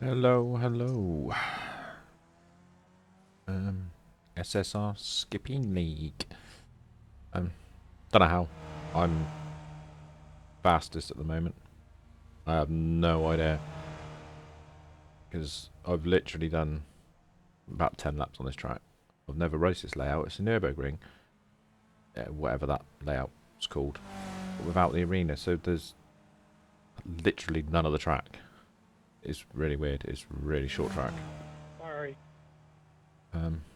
Hello, hello. SSR Skipping League. Um, don't know how. I'm fastest at the moment. I have no idea. Because I've literally done about 10 laps on this track. I've never raced this layout. It's a Nürburgring. Whatever that layout's called. But without the arena. So there's literally none of the track. It's really weird. It's really short track. Sorry.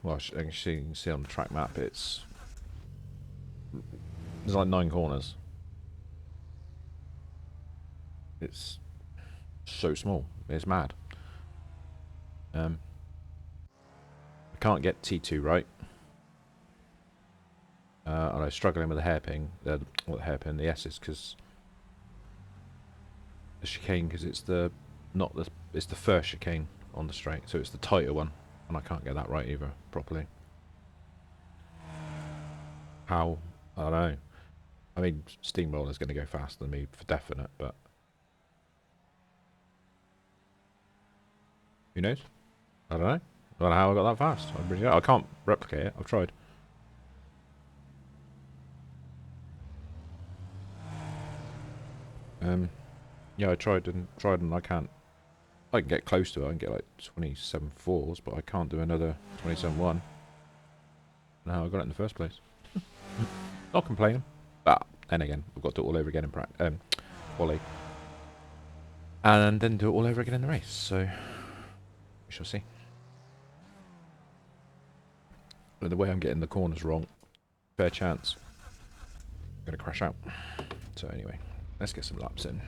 Well, as you can see on the track map, there's like 9 corners. It's so small. It's mad. I can't get T2 right. And I'm struggling with the hairpin. The S's, because the chicane, because it's the it's the first chicane on the straight, so it's the tighter one, and I can't get that right either properly. How? I don't know. I mean, Steamroller's going to go faster than me for definite, but who knows? I don't know. I don't know how I got that fast. I can't replicate it. I've tried. Yeah, I tried and I can't. I can get close to it. I can get like 27 fours, but I can't do another 27 1. No, I got it in the first place. Not complaining, but then again, we've got to do it all over again in quali, and then do it all over again in the race. So we shall see. But the way I'm getting the corners wrong, fair chance I'm gonna crash out. So anyway, let's get some laps in.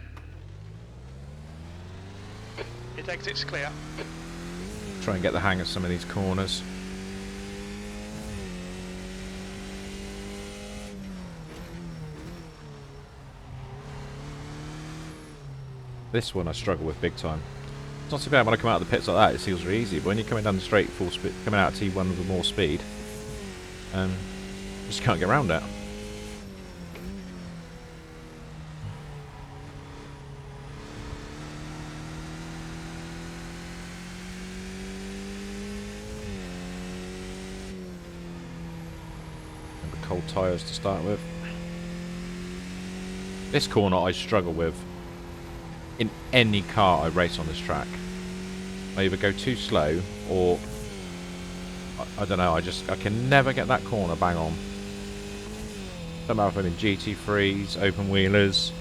It exits clear. Try and get the hang of some of these corners. This one I struggle with big time. It's not too bad when I come out of the pits like that, it feels really easy, but when you're coming down the straight full speed, coming out of T1 with more speed, just can't get around that. Remember cold tyres to start with. This corner I struggle with in any car I race on this track. I either go too slow or I don't know, I can never get that corner bang on. Don't matter if I'm in GT3s, open wheelers,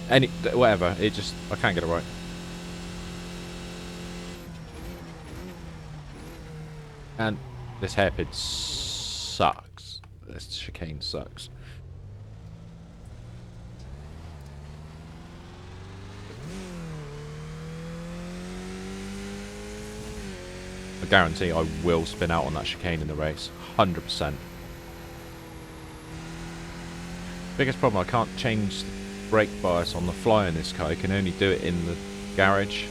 whatever, I can't get it right. And this hairpin sucks. This chicane sucks. I guarantee I will spin out on that chicane in the race. 100%. Biggest problem, I can't change the brake bias on the fly in this car. I can only do it in the garage.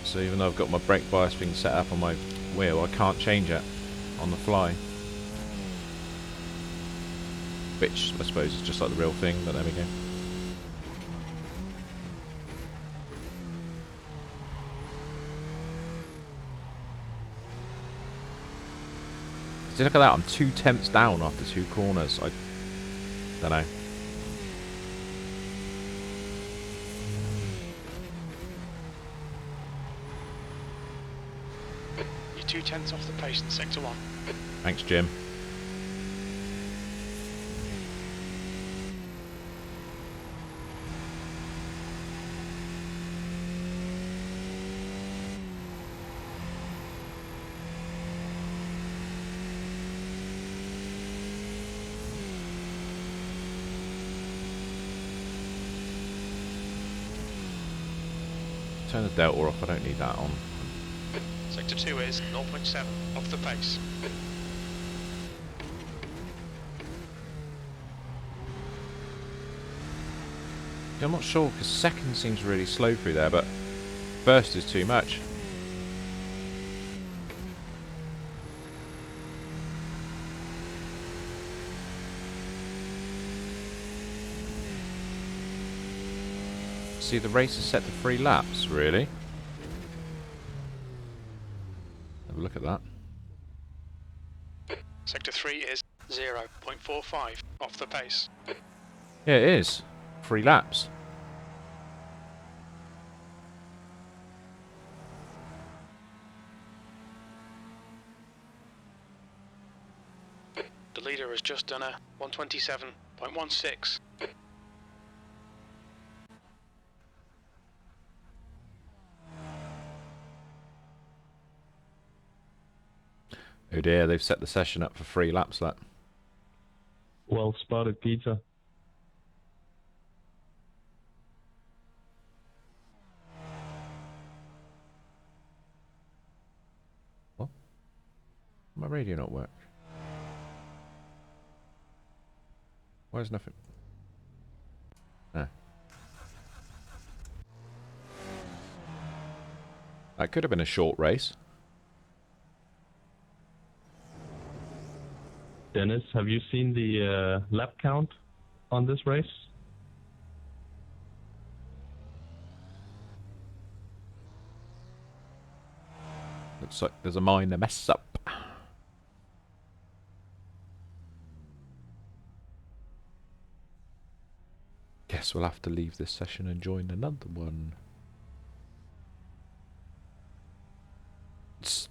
So even though I've got my brake bias being set up on my wheel, I can't change it on the fly. Which I suppose is just like the real thing, but there we go. See, look at that, I'm 2 tenths down after 2 corners. I don't know. You're 2/10 off the pace in sector 1. Thanks, Jim. Turn the delta off, I don't need that on. Sector 2 is 0.7 off the pace. I'm not sure, because second seems really slow through there, but first is too much. See, the race is set to 3 laps, really? a look at that. Sector 3 is 0.45 off the pace. Yeah, it is. 3 laps. The leader has just done a 127.16. Oh dear, they've set the session up for 3 laps lap. Well spotted, Peter. My radio not work? Why is nothing? Ah. That could have been a short race. Dennis, have you seen the lap count on this race? Looks like there's a minor mess up. Guess we'll have to leave this session and join another one. It's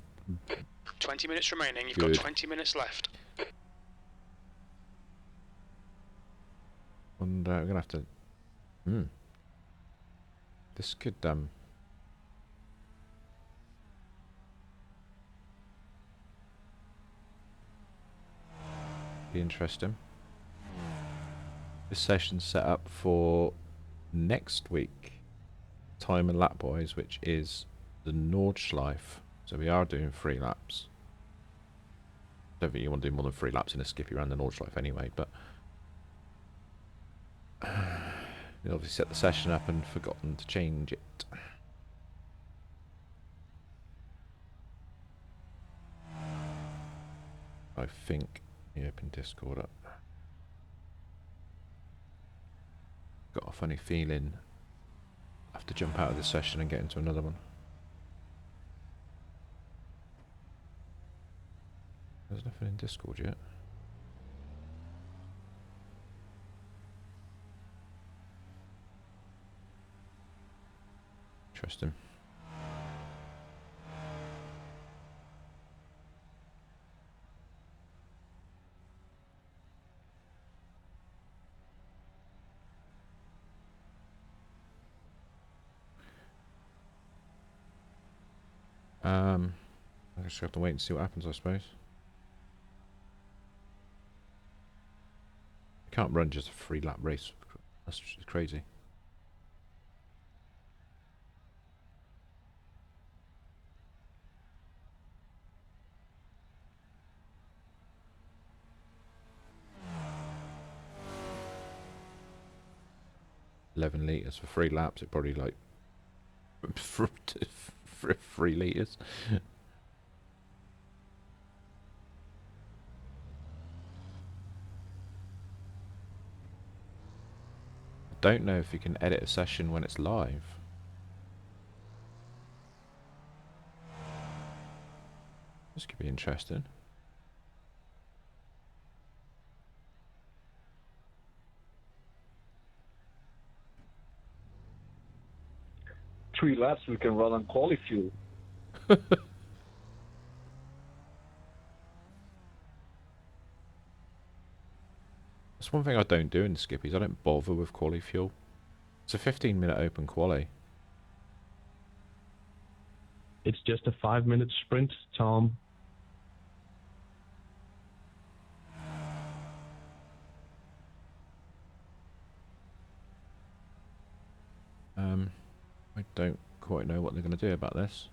20 minutes remaining, you've Good. got 20 minutes left. And we're gonna have to. This could be interesting. This session's set up for next week, time and lap wise, which is the Nordschleife. So we are doing 3 laps. Don't think you want to do more than 3 laps in a Skippie around the Nordschleife anyway, but we obviously set the session up and forgotten to change it. I think you open Discord up. Got a funny feeling I have to jump out of this session and get into another one. There's nothing in Discord yet. Interesting. I just have to wait and see what happens, I suppose. You can't run just a 3 lap race. That's just crazy. $11 for 3 laps. It probably like for 3 litres. Don't know if you can edit a session when it's live. This could be interesting. Three laps we can run on quali fuel. That's one thing I don't do in Skippies. I don't bother with quali fuel. It's a 15-minute open quali. It's just a 5-minute sprint, Tom. I don't quite know what they're going to do about this.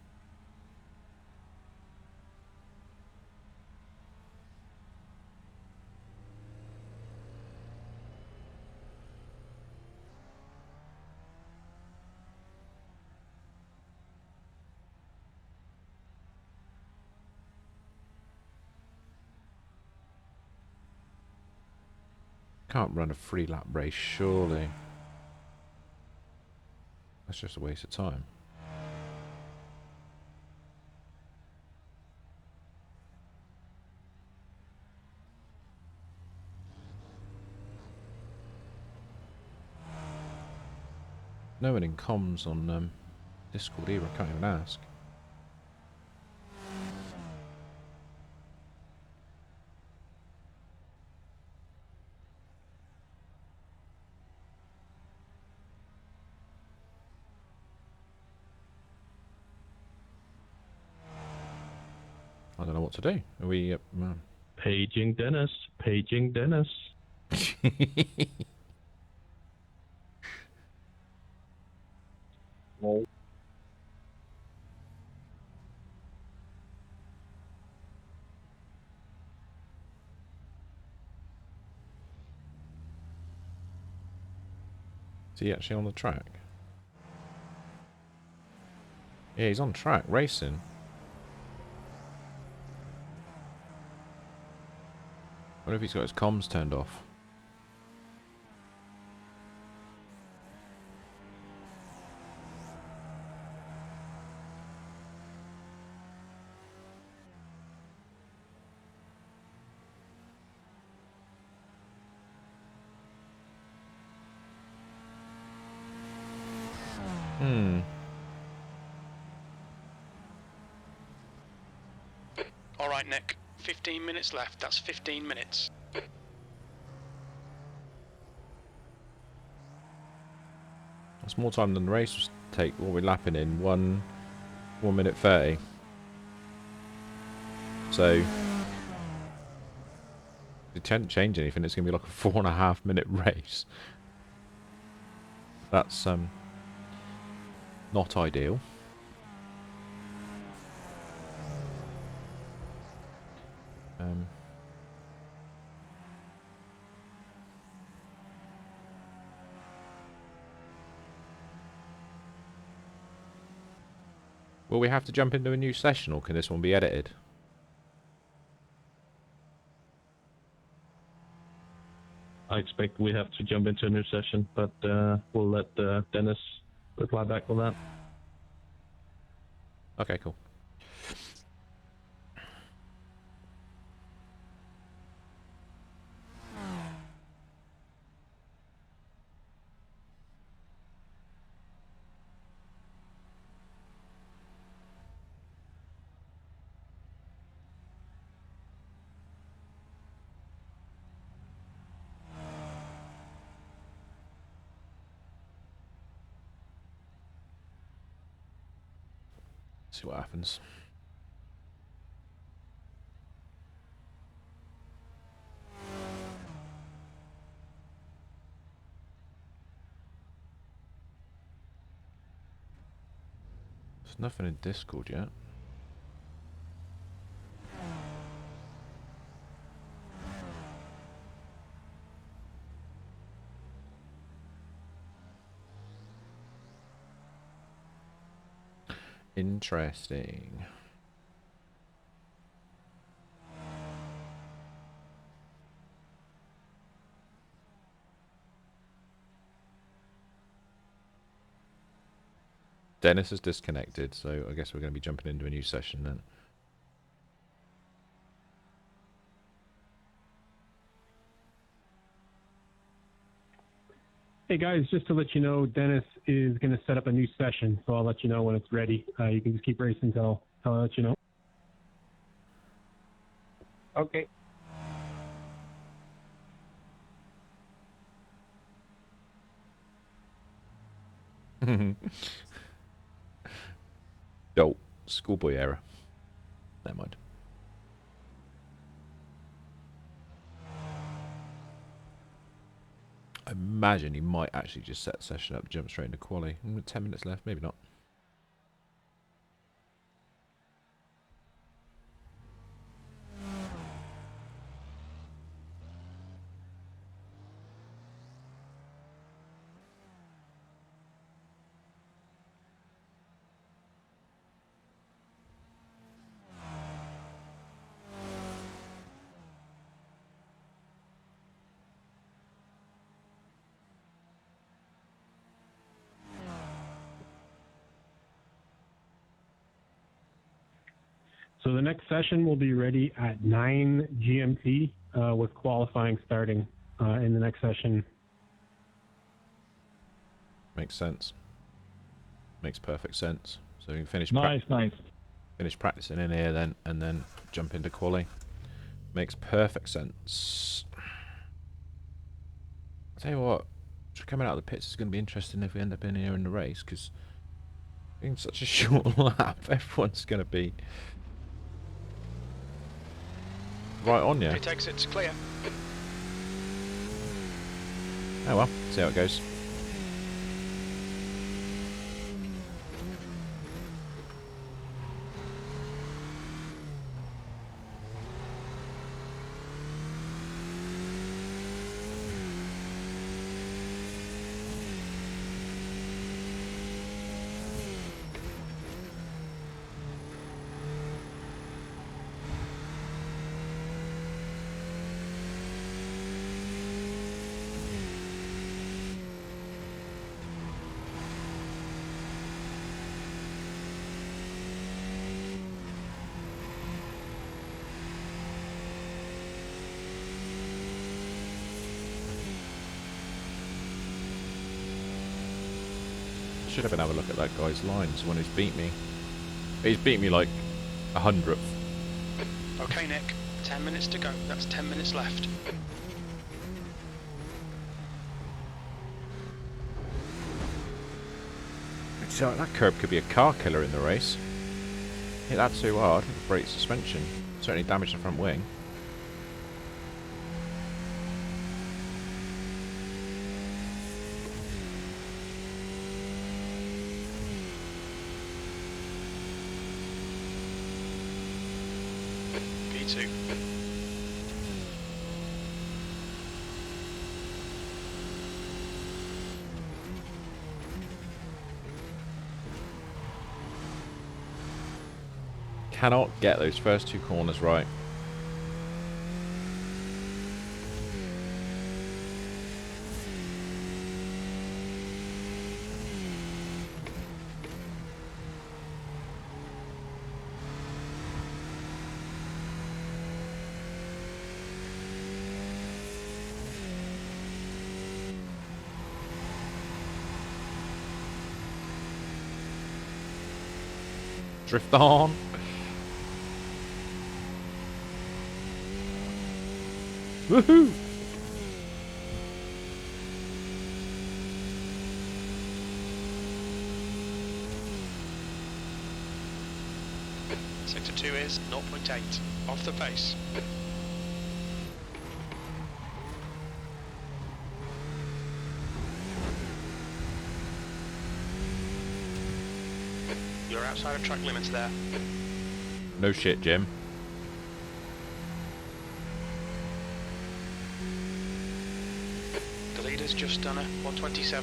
Can't run a 3 lap race, surely. That's just a waste of time. no one in comms on Discord either. I can't even ask. I don't know what to do. Are we... Paging Dennis. Paging Dennis. No. Is he actually on the track? Yeah, he's on track, racing. I wonder if he's got his comms turned off. Alright, Nick. 15 minutes left. That's 15 minutes. That's more time than the race was take. What we're lapping in 1 minute 30. So, if it can't change anything, it's gonna be like a 4.5 minute race. That's not ideal. Will we have to jump into a new session, or can this one be edited? I expect we have to jump into a new session, but we'll let Dennis reply back with that. Okay, cool. See what happens. There's nothing in Discord yet. Interesting. Dennis is disconnected, so I guess we're going to be jumping into a new session then. Hey guys, just to let you know, Dennis is going to set up a new session, so I'll let you know when it's ready. You can just keep racing until I let you know. Okay. Oh, schoolboy error. Never mind. I imagine he might actually just set the session up, jump straight into quali. 10 minutes left, maybe not. So the next session will be ready at 9 GMT with qualifying starting in the next session. Makes sense. Makes perfect sense. So you can finish Nice. finish practicing in here then, and then jump into quali. Makes perfect sense. I'll tell you what, coming out of the pits is going to be interesting if we end up in here in the race, because being such a short lap, everyone's going to be right on you. Pit exit's clear. Oh well, see how it goes. Should have been having a look at that guy's lines when he's beat me. He's beat me like 100th. Okay, Nick. 10 minutes to go. That's 10 minutes left. So that curb could be a car killer in the race. Hit that too hard, it'll break suspension. Certainly damage the front wing. P2. Cannot get those first two corners right. Drift on. Woohoo! Sector 2 is 0.8 off the pace. You're outside of track limits there. No shit, Jim. The leader's just done a 127.15.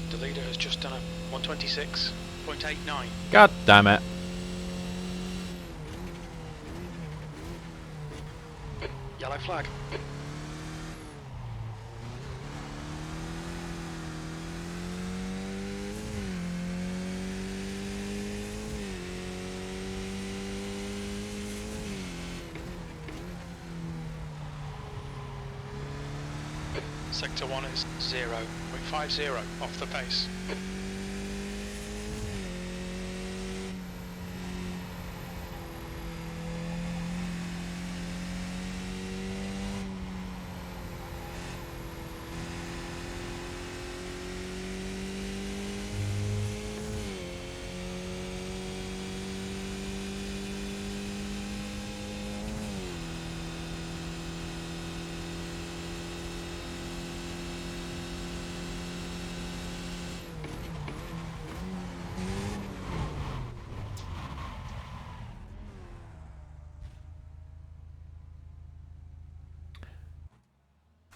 The leader has just done a 126.89. God damn it. Yellow flag. Sector 1 is 0.50 off the pace.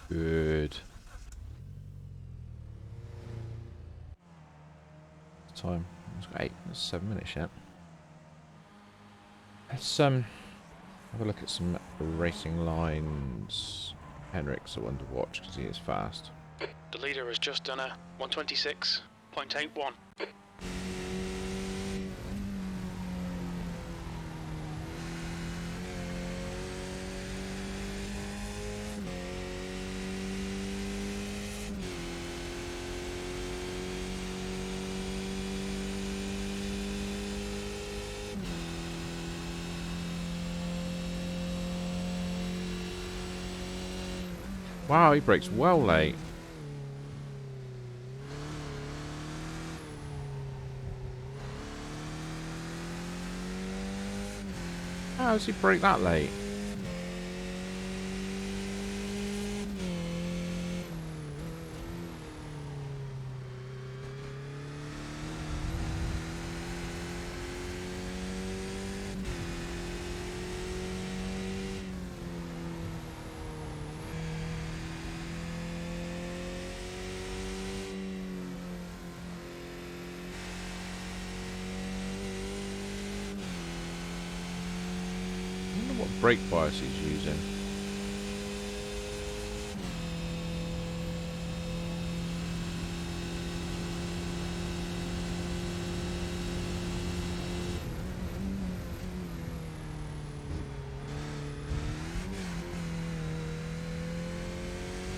Good. Time. It's got 8. That's 7 minutes yet. Let's have a look at some racing lines. Henrik's the one to watch because he is fast. The leader has just done a 126.81. Wow, he brakes well late. How does he brake that late? I wonder what brake bias he's using.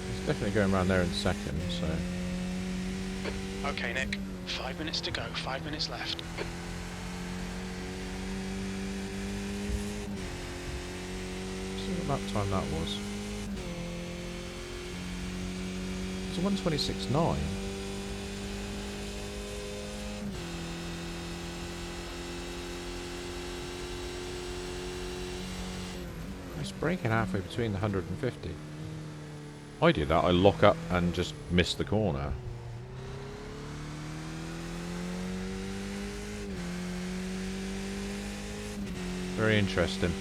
He's definitely going around there in second, so... Okay, Nick. 5 minutes to go. 5 minutes left. See what lap time that was. It's a 1:26.9. It's braking halfway between the 150. I do that, I lock up and just miss the corner. Very interesting.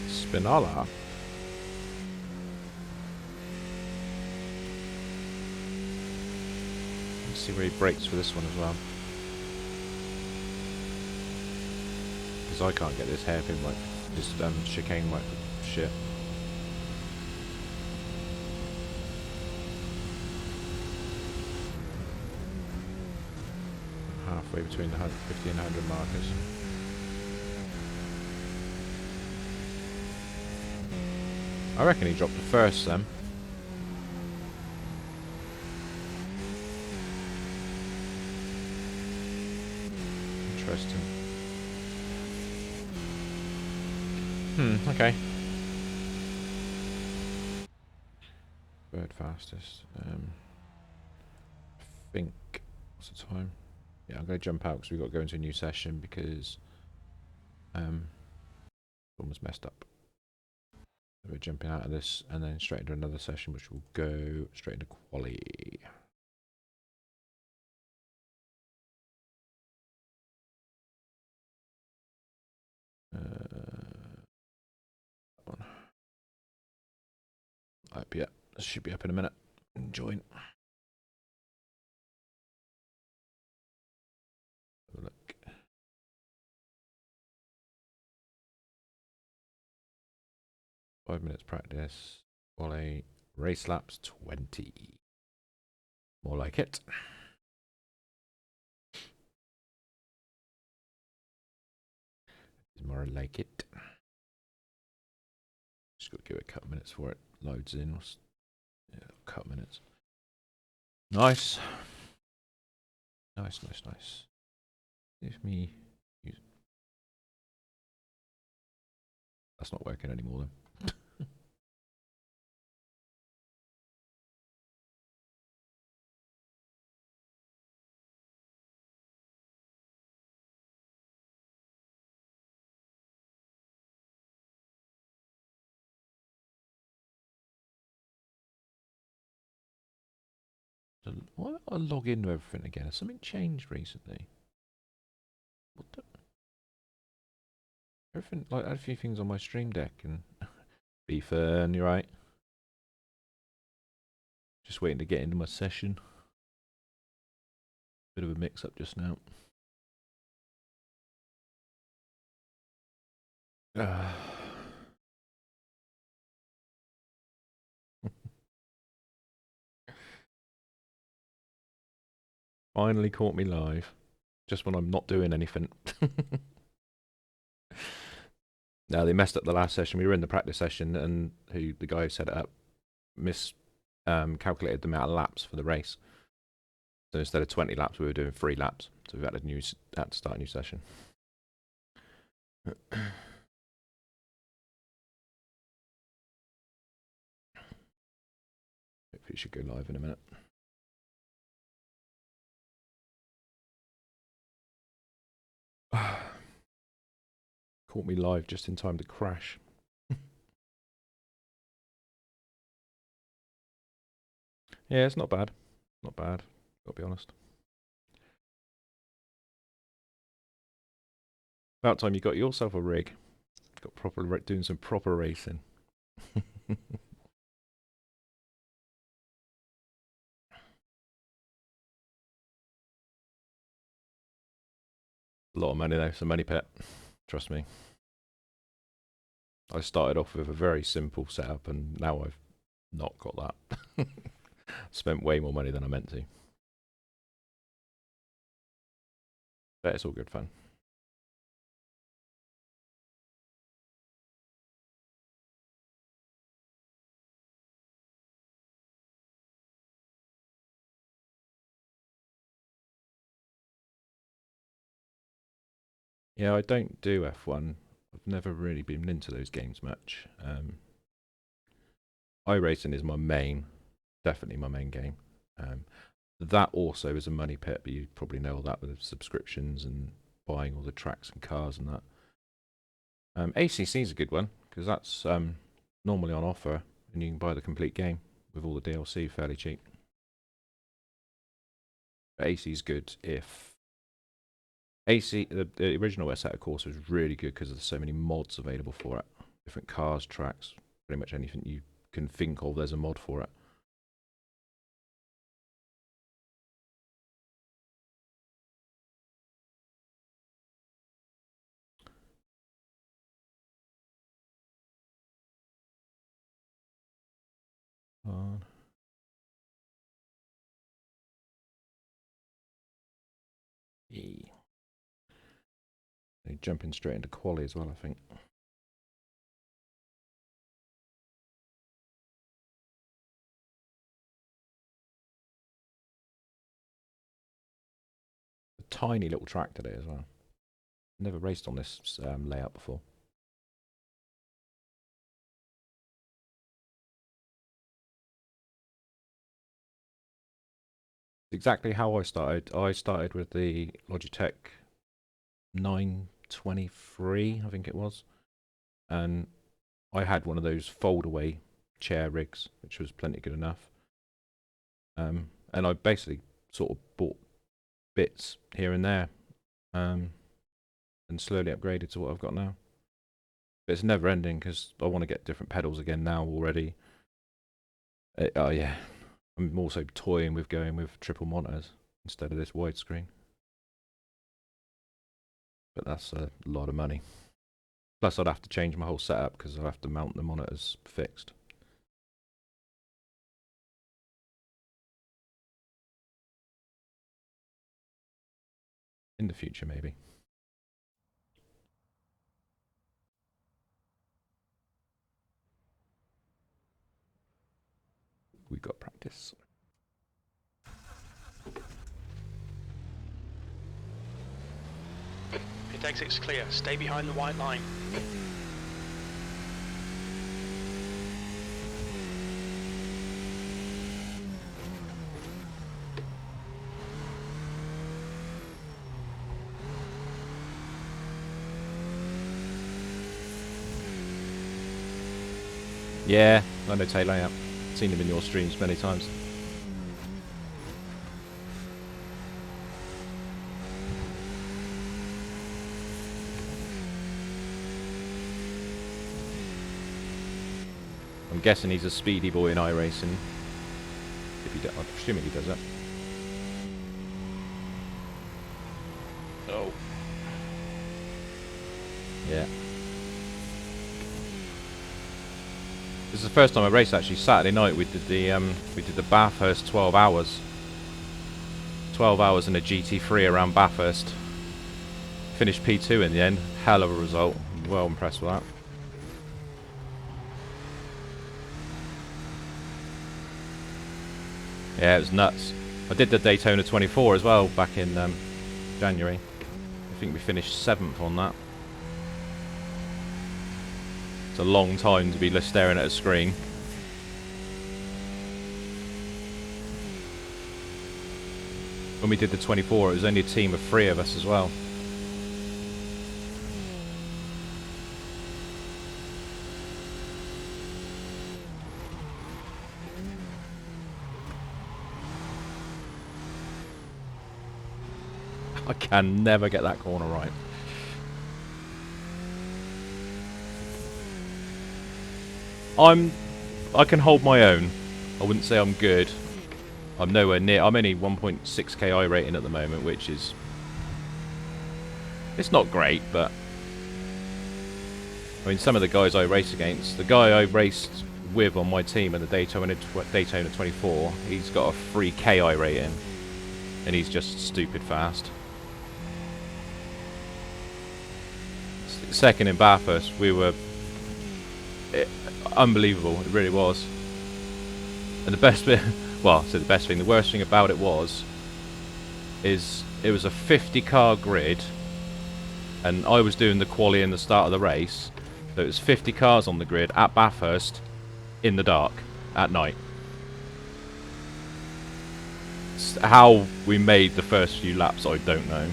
Spinala. Let's see where he brakes for this one as well. Because I can't get this hairpin right, this chicane right for shit. Halfway between the 50 and 100 markers. I reckon he dropped the first then. Interesting. Okay. Third fastest. I think... What's the time? Yeah, I'm going to jump out because we've got to go into a new session because... almost messed up. We're jumping out of this and then straight into another session which will go straight into quali. That one. Up, yeah. This should be up in a minute. Join. Have a look. Five minutes practice. Quali. Race laps 20. More like it. More like it. Just got to give it a couple minutes before it loads in. Yeah, a couple minutes. Nice. Nice. If me use... That's not working anymore then. Why don't I log into everything again? Has something changed recently? What the... Everything, like, I had a few things on my stream deck and... Be fair, you're right. Just waiting to get into my session. Bit of a mix-up just now. Finally caught me live. Just when I'm not doing anything. No, they messed up the last session. We were in the practice session, and the guy who set it up calculated the amount of laps for the race. So instead of 20 laps, we were doing 3 laps. So we've had to start a new session. Hopefully it should go live in a minute. Caught me live just in time to crash. Yeah, it's not bad. Not bad, gotta be honest. About time you got yourself a rig. Got doing some proper racing. A lot of money though, it's a money pit. Trust me. I started off with a very simple setup and now I've not got that. Spent way more money than I meant to. But it's all good fun. Yeah, I don't do F1. I've never really been into those games much. iRacing is my main, definitely my main game. That also is a money pit, but you probably know all that with the subscriptions and buying all the tracks and cars and that. ACC is a good one because that's normally on offer and you can buy the complete game with all the DLC fairly cheap. But AC is good if the original SSR course was really good because there's so many mods available for it. Different cars, tracks, pretty much anything you can think of, there's a mod for it. On. Yeah. They're jumping straight into quali as well, I think. A tiny little track today as well. Never raced on this layout before. Exactly how I started. I started with the Logitech 923, I think it was. And I had one of those fold-away chair rigs, which was plenty good enough. And I basically sort of bought bits here and there and slowly upgraded to what I've got now. But it's never ending because I want to get different pedals again now already. Oh yeah, I'm also toying with going with triple monitors instead of this widescreen. But that's a lot of money. Plus I'd have to change my whole setup because I'll have to mount the monitors fixed. In the future, maybe. We've got practice. Pit exit's clear. Stay behind the white line. Yeah, I know Taylor. Yeah. Seen him in your streams many times. I'm guessing he's a speedy boy in iRacing. If he, I'm assuming he does that. Oh. Yeah. This is the first time I raced actually. Saturday night we did the Bathurst 12 hours. 12 hours in a GT3 around Bathurst. Finished P2 in the end. Hell of a result. Well impressed with that. Yeah, it was nuts. I did the Daytona 24 as well back in January. I think we finished 7th on that. It's a long time to be staring at a screen. When we did the 24, it was only a team of 3 of us as well. I can never get that corner right. I can hold my own. I wouldn't say I'm good. I'm nowhere near. I'm only 1.6k I rating at the moment, which is... It's not great, but... I mean, some of the guys I race against... The guy I raced with on my team at the Daytona 24, he's got a 3k I rating. And he's just stupid fast. Second in Bathurst, we were... unbelievable, it really was. And the best bit... Well, so the best thing, the worst thing about it is it was a 50 car grid, and I was doing the quali in the start of the race, so it was 50 cars on the grid at Bathurst in the dark at night. How we made the first few laps, I don't know.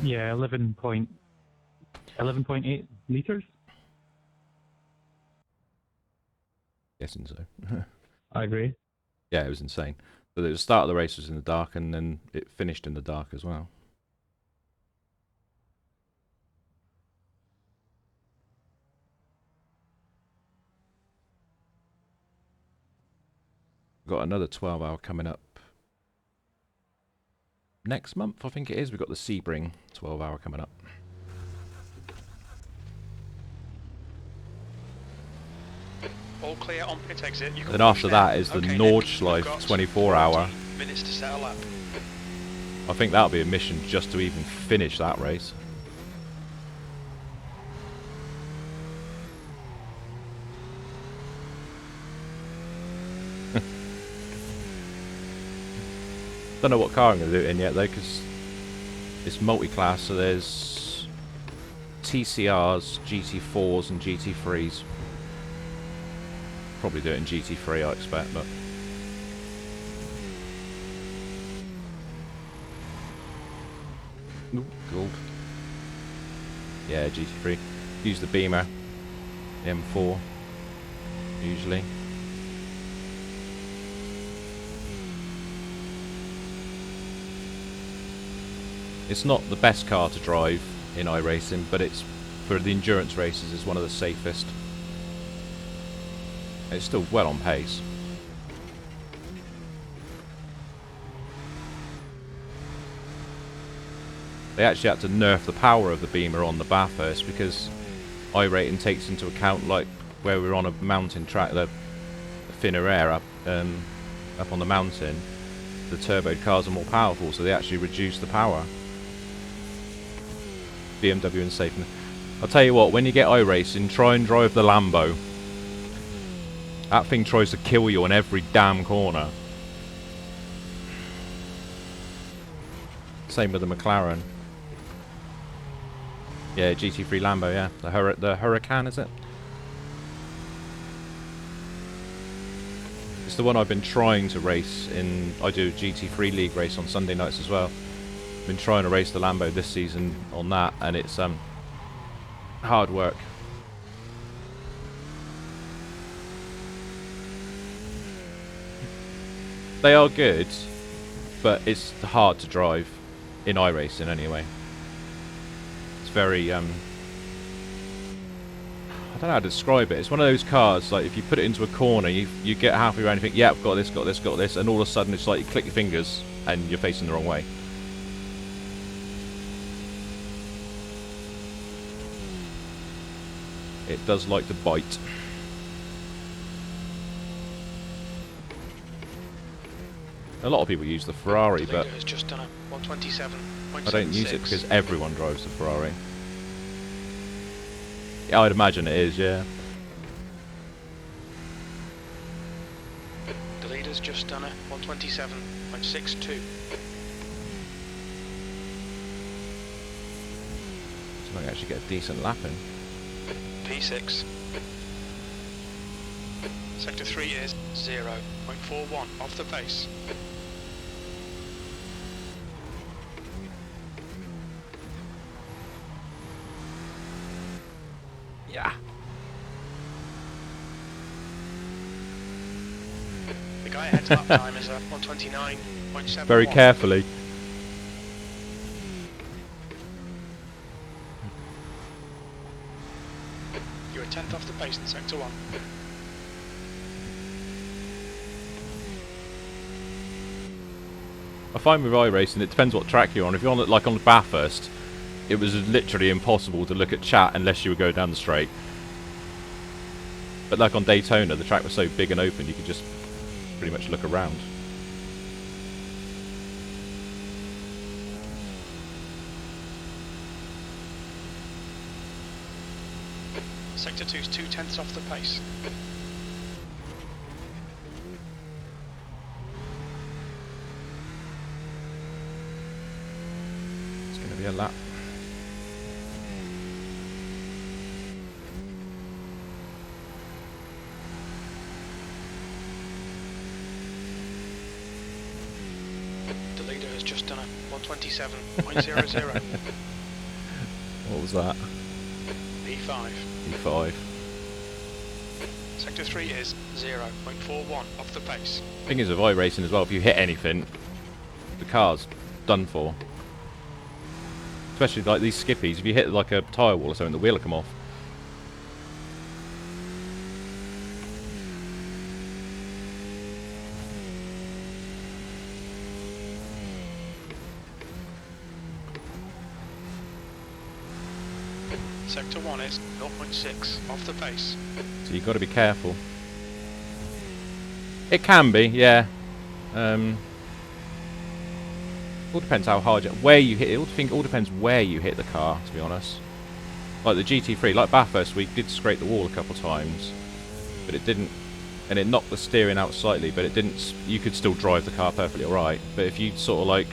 Yeah, 11.8 liters. Guessing so. I agree. Yeah, it was insane. But the start of the race was in the dark, and then it finished in the dark as well. We've got another 12-hour coming up next month, I think it is. We've got the Sebring 12-hour coming up. All clear on pit exit. You can Then after push now. that is the Okay, Nordschleife Nick, we've got 24-hour. 40 minutes to set a lap. I think that'll be a mission just to even finish that race. Don't know what car I'm going to do it in yet though, because it's multi-class, so there's TCRs, GT4s and GT3s. Probably do it in GT3 I expect, but... Ooh, gold. Yeah, GT3. Use the Beamer. The M4. Usually. It's not the best car to drive in iRacing, but it's, for the endurance races, it's one of the safest. It's still well on pace. They actually had to nerf the power of the Beamer on the Bathurst because iRating takes into account, like where we're on a mountain track, the thinner air up on the mountain, the turbo cars are more powerful, so they actually reduce the power. BMW and safe. I'll tell you what, when you get iRacing, try and drive the Lambo. That thing tries to kill you on every damn corner. Same with the McLaren. Yeah, GT3 Lambo, yeah. The Huracan, is it? It's the one I've been trying to race in. I do a GT3 League race on Sunday nights as well. Been trying to race the Lambo this season on that, and it's hard work. They are good, but it's hard to drive in iRacing anyway. It's very I don't know how to describe it. It's one of those cars, like if you put it into a corner, you get halfway around and you think, yeah, I've got this, got this, got this, and all of a sudden it's like you click your fingers and you're facing the wrong way. It does like to bite. A lot of people use the Ferrari, but Has just done a 127.76. I don't use it because everyone drives the Ferrari. Yeah, I'd imagine it is, yeah. The leader has just done a 127.62. So I can actually get a decent lap in. P6. Sector 3 is 0.41 off the pace. Yeah. The guy ahead's lap time is a 129.7. Very carefully. You're a tenth off the pace in sector 1. I find with iRacing, it depends what track you're on. If you're on like on Bathurst, it was literally impossible to look at chat unless you would go down the straight. But like on Daytona, the track was so big and open, you could just pretty much look around. Sector 2 is 2/10 off the pace. It's going to be a lap. The leader has just done a 127.00. What was that? P5. E5. Sector 3 is 0.41 off the pace. Thing is with iRacing as well, if you hit anything, the car's done for. Especially like these skippies, if you hit like a tyre wall or something, the wheel will come off. Sector 1 is 0.6 off the pace. So you've got to be careful. It can be, yeah. All depends how hard, where you hit it. All depends where you hit the car, to be honest. Like the GT3, like Bathurst, we did scrape the wall a couple times, but it didn't, and it knocked the steering out slightly, but it didn't. You could still drive the car perfectly alright. But if you sort of like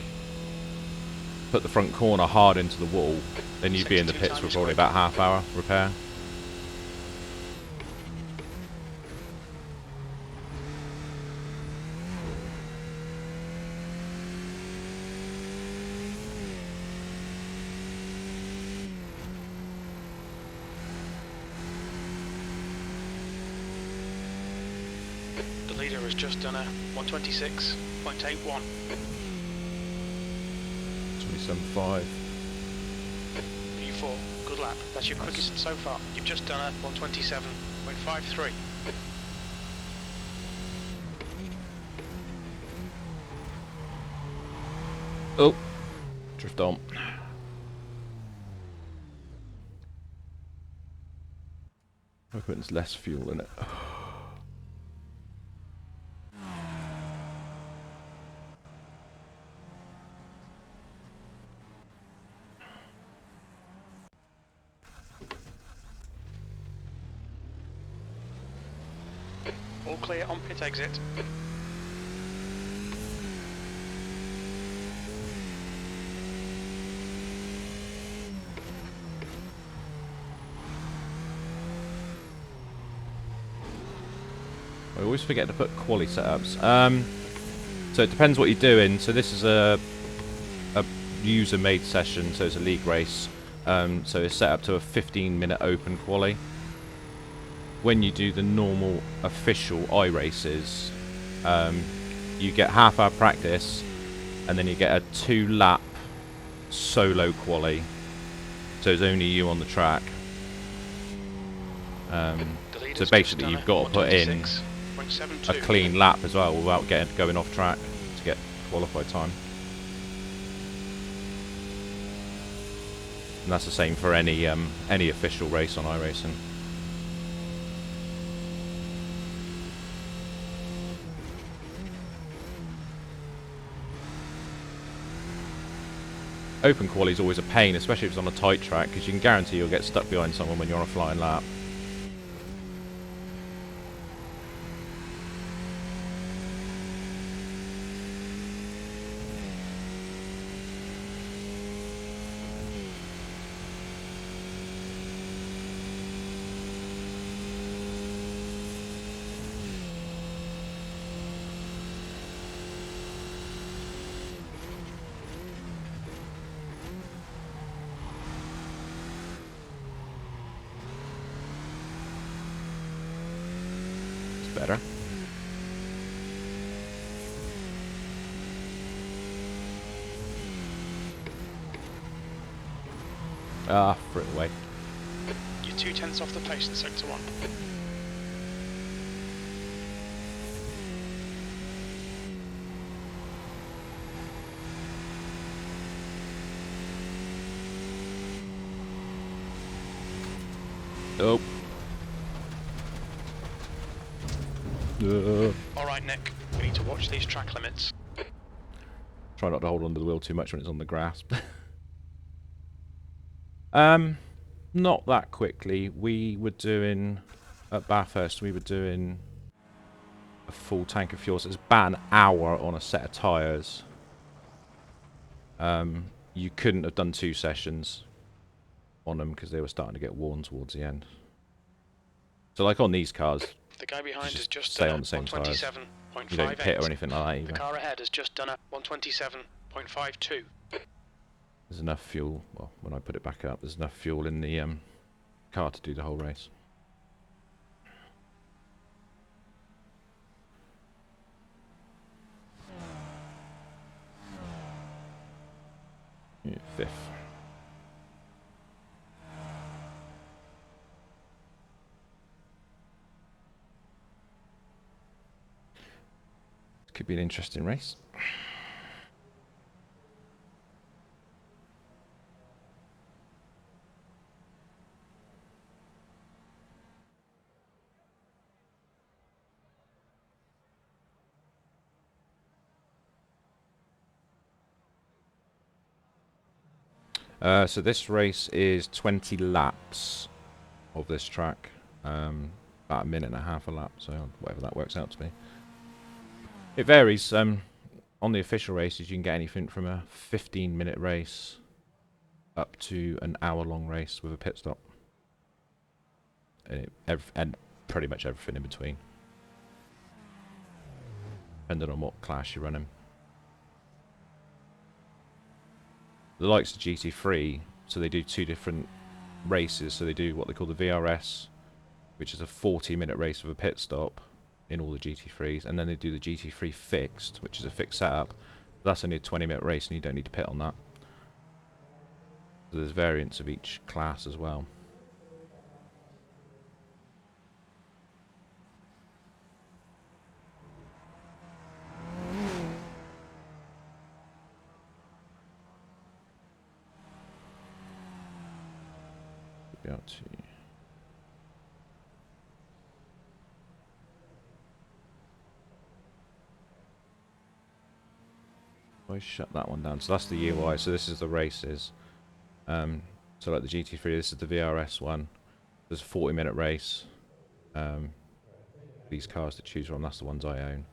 put the front corner hard into the wall, then you'd be in the pits for probably about half-hour repair. The leader has just done a 126.81. 27.5. P4, good lap. That's your quickest so far. You've just done a 127.53. Oh, drift on. I'm putting less fuel in it. All clear on pit exit. I always forget to put quali setups. So it depends what you're doing. So this is a user-made session, so it's a league race. So it's set up to a 15-minute open quali. When you do the normal official iRaces, you get half-hour practice, and then you get a 2-lap solo quali. So it's only you on the track. So basically, you've got to put in a clean lap as well without going off track to get qualified time. And that's the same for any official race on iRacing. Open quali is always a pain, especially if it's on a tight track, because you can guarantee you'll get stuck behind someone when you're on a flying lap. better. Ah, threw it away. You're 2/10 off the pace in sector 1. Oh. Alright, Nick, we need to watch these track limits. Try not to hold onto the wheel too much when it's on the grass. Not that quickly. We were doing, at Bathurst, we were doing a full tank of fuel. So it's about an hour on a set of tyres. You couldn't have done 2 sessions on them because they were starting to get worn towards the end. So like on these cars, The guy behind has just stay done on the same tyres. 127.58. You don't pit or anything like that The either. car ahead has just done a 127.52. There's enough fuel, well, when I put it back up, there's enough fuel in the car to do the whole race. Yeah, 5th. Could be an interesting race. So this race is 20 laps of this track. About 1.5 a lap, so whatever that works out to be. It varies. On the official races, you can get anything from a 15-minute race up to an hour-long race with a pit stop. And pretty much everything in between. Depending on what class you're running. The likes of GT3, so they do 2 different races. So they do what they call the VRS, which is a 40-minute race with a pit stop in all the GT3s, and then they do the GT3 fixed, which is a fixed setup. That's only a 20-minute race, and you don't need to pit on that. So there's variants of each class as well. Go to. I shut that one down. So that's the UI. So this is the races. So like the GT3, this is the VRS one. There's a 40-minute race. These cars to choose from, that's the ones I own.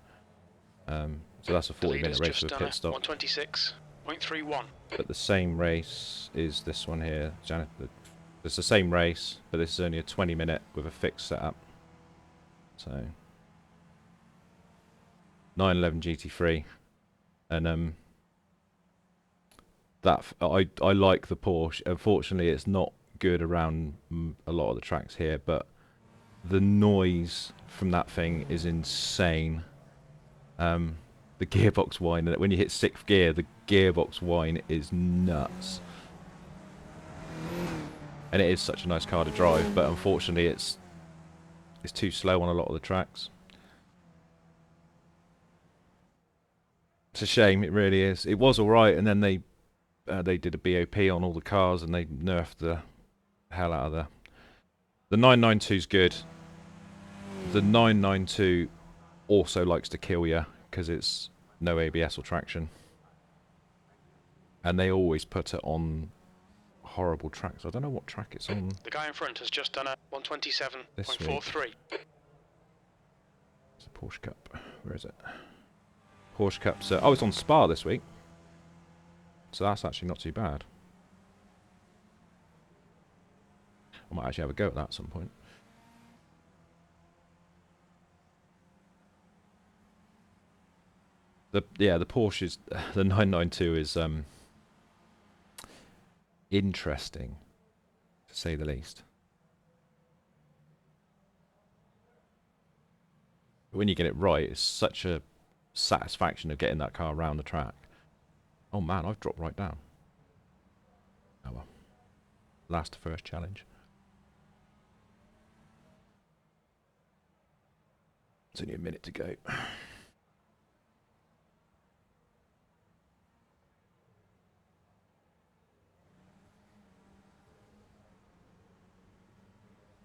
So that's a 40-minute race with a pit stop. 126.31. But the same race is this one here. It's the same race, but this is only a 20-minute with a fixed setup. So 911 GT3, and that I like the Porsche. Unfortunately, it's not good around a lot of the tracks here, but the noise from that thing is insane. The gearbox whine, when you hit 6th gear, the gearbox whine is nuts. And it is such a nice car to drive, but unfortunately it's too slow on a lot of the tracks. It's a shame, it really is. It was alright, and then they did a BOP on all the cars, and they nerfed the hell out of the 992's good. The 992 also likes to kill you because it's no ABS or traction, and they always put it on horrible tracks. I don't know what track it's on. The guy in front has just done a 127.43. It's a Porsche Cup. Where is it? Porsche Cups. Oh, it's on Spa this week, so that's actually not too bad. I might actually have a go at that at some point. The Porsche is the 992 is interesting, to say the least. But when you get it right, it's such a satisfaction of getting that car around the track. Oh man, I've dropped right down. Oh well. Last first challenge. It's only a minute to go.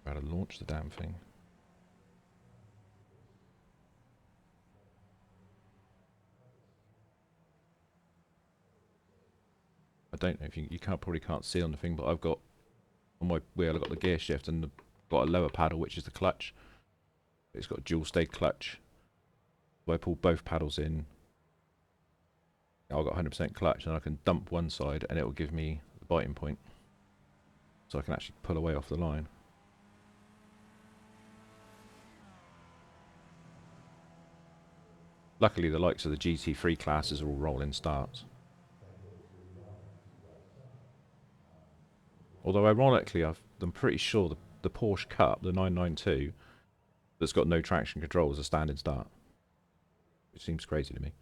About to launch the damn thing. I don't know if you probably can't see on the thing, but I've got on my wheel I've got the gear shift and got a lower paddle which is the clutch. It's got a dual state clutch. If I pull both paddles in, I've got 100% clutch, and I can dump one side and it will give me the biting point. So I can actually pull away off the line. Luckily the likes of the GT3 classes are all rolling starts. Although ironically I'm pretty sure the Porsche Cup, the 992, that's got no traction control is a standing start. Which seems crazy to me.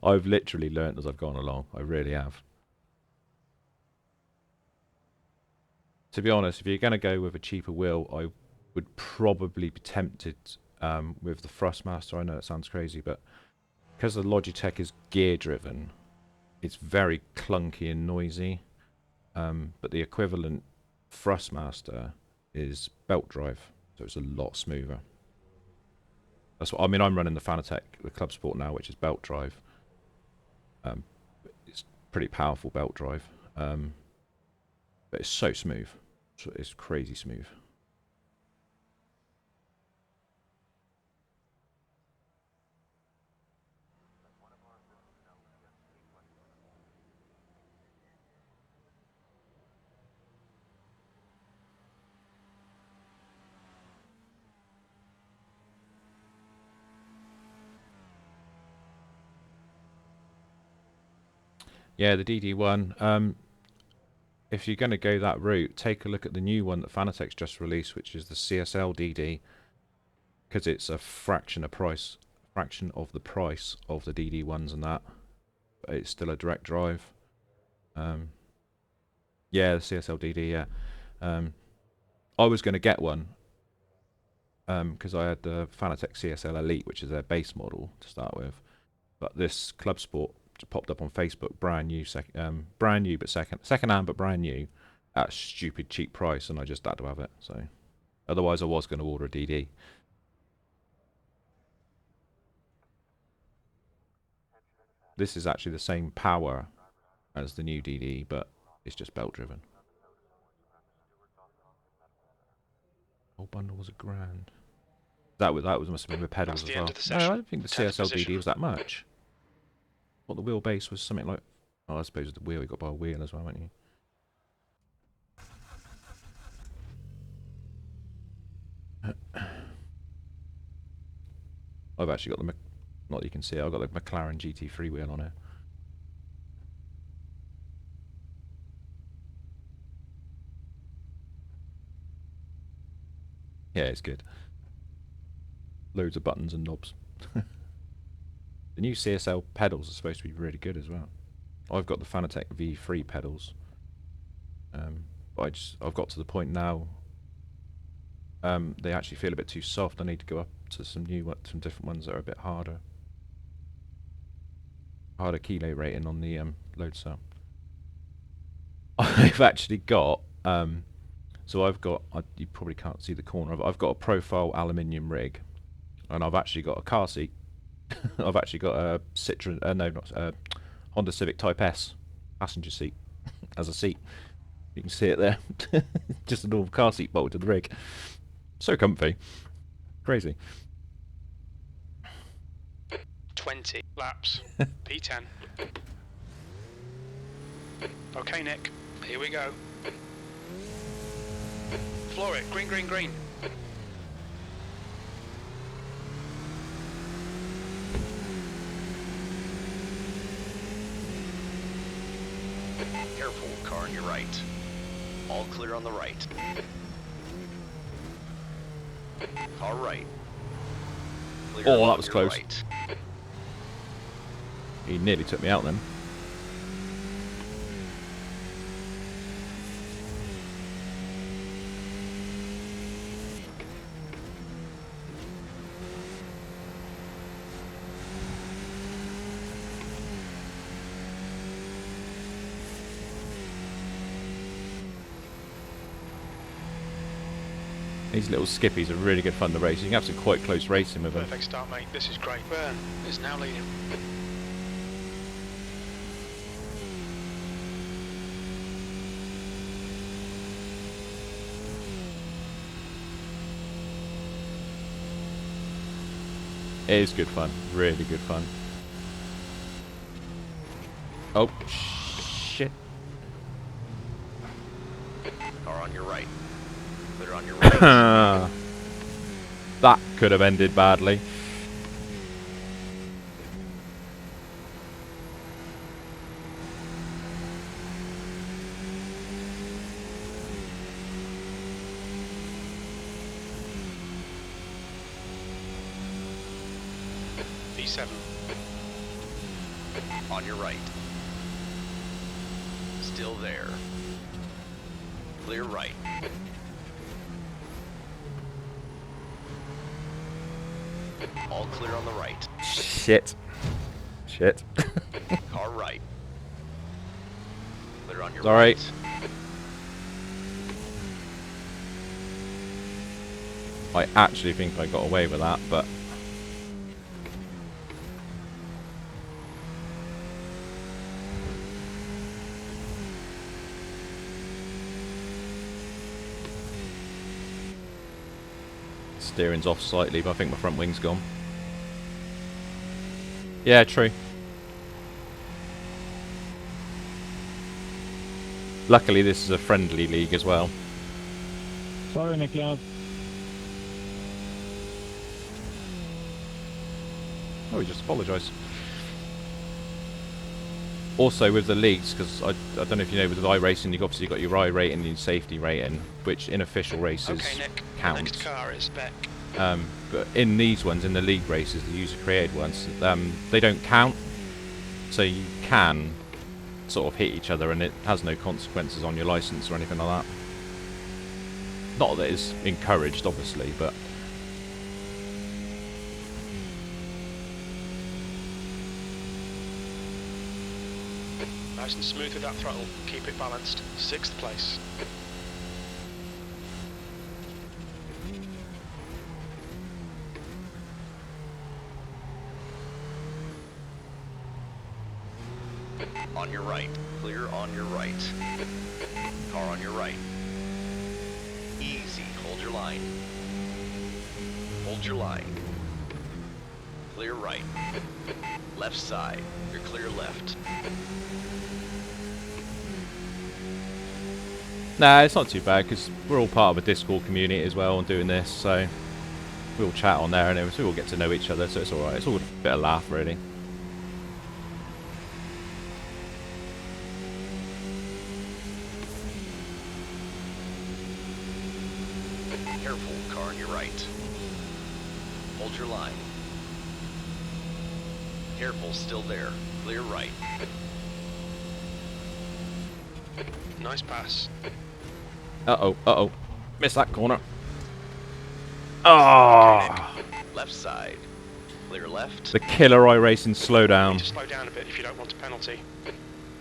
I've literally learnt as I've gone along. I really have. To be honest, if you're going to go with a cheaper wheel, I would probably be tempted with the Thrustmaster. I know it sounds crazy, but because the Logitech is gear driven, it's very clunky and noisy. But the equivalent Thrustmaster is belt drive, so it's a lot smoother. That's what I mean. I'm running the Fanatec, the Club Sport now, which is belt drive. It's pretty powerful belt drive, but it's so smooth. It's crazy smooth. Yeah, the DD1. If you're going to go that route, take a look at the new one that Fanatec's just released, which is the CSL DD, because it's a fraction of the price of the DD1s and that. But it's still a direct drive. Yeah, the CSL DD. Yeah, I was going to get one because I had the Fanatec CSL Elite, which is their base model to start with. But this Club Sport popped up on Facebook, brand new, brand new, but second hand, but brand new, at a stupid cheap price, and I just had to have it. So, otherwise, I was going to order a DD. This is actually the same power as the new DD, but it's just belt driven. Whole bundle was $1,000. That must have been with pedals as well. No, I don't think the CSL DD was that much. What the wheelbase was something like. Oh, I suppose the wheel you got by a wheel as well, weren't you? I've actually got the not that you can see it, I've got the McLaren GT3 wheel on it. Yeah, it's good. Loads of buttons and knobs. The new CSL pedals are supposed to be really good as well. I've got the Fanatec V3 pedals, but I've got to the point now. They actually feel a bit too soft. I need to go up to some different ones that are a bit harder. Harder kilo rating on the load cell. I've actually got so I've got you probably can't see the corner of it. I've got a profile aluminium rig, and I've actually got a car seat. I've actually got a Honda Civic Type S passenger seat as a seat. You can see it there. Just a normal car seat bolted to the rig. So comfy. Crazy. 20 laps. P10. Okay, Nick. Here we go. Floor it. Green, green, green. Careful, car on your right. All clear on the right. Car right. Clear Oh, that on was your close. right. He nearly took me out then. These little skippies are really good fun to race. You can have some quite close racing with them. Perfect start, mate. This is great. Burn is now leading. It is good fun. Really good fun. Oh, shit. Car on your right. Clear on your right. That could have ended badly. V7. On your right. Still there. Clear right. All clear on the right. Shit. Shit. Car right. Clear on your All right. I actually think I got away with that, but... Steering's off slightly, but I think my front wing's gone. Yeah, true. Luckily, this is a friendly league as well. Sorry, Nicolas. Oh, he just apologised. Also, with the leagues, because I don't know if you know, with the iRacing, you've obviously got your I rating and your safety rating, which in official races Okay, Nick. The count. next car is Beck. But in these ones, in the league races, the user-created ones, they don't count. So you can sort of hit each other, and it has no consequences on your license or anything like that. Not that it's encouraged, obviously, but... Nice and smooth with that throttle. Keep it balanced. 6th place. On your right. Clear on your right. Car on your right. Easy. Hold your line. Hold your line. Clear right. Left side. You're clear left. Nah, it's not too bad, because we're all part of a Discord community as well and doing this, so we all chat on there and everything, so we all get to know each other, so it's alright. It's all a bit of laugh, really. Careful, car on your right. Hold your line. Careful, still there. Clear right. Nice pass. Uh-oh, uh-oh. Missed that corner. Ah! Left side. Clear left. The killer iRacing Need slowdown to slow down a bit if you don't want a penalty.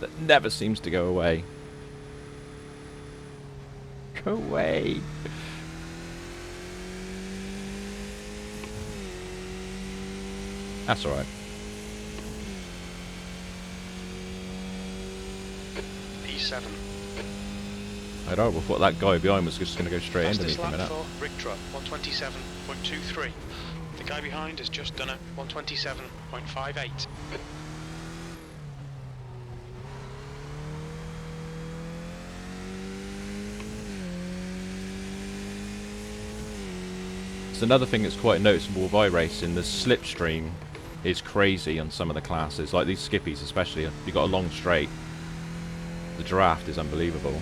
that never seems to go away. Go away. That's alright. P7. I don't know, thought that guy behind was just going to go straight into me Fastest for a lap minute. for Rickdra, 127.23. The guy behind has just done a 127.58. It's another thing that's quite noticeable with iRacing, the slipstream is crazy on some of the classes, like these skippies especially. You've got a long straight, The draft is unbelievable.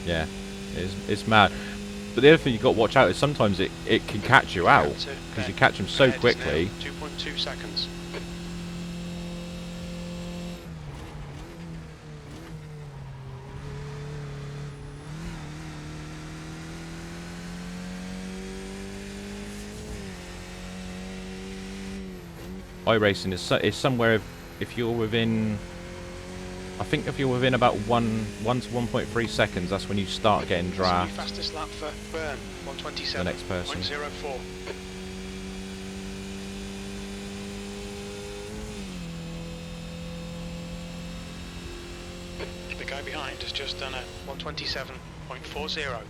Yeah, it's mad. But the other thing you got to watch out is sometimes it can catch you out because you catch them so quickly. 2.2 seconds. iRacing is somewhere if you're within. I think if you're within about 1 to 1.3 seconds, that's when you start getting draft. Fastest lap for Byrne, 127. The next person. 0.04. The guy behind has just done a 127.40.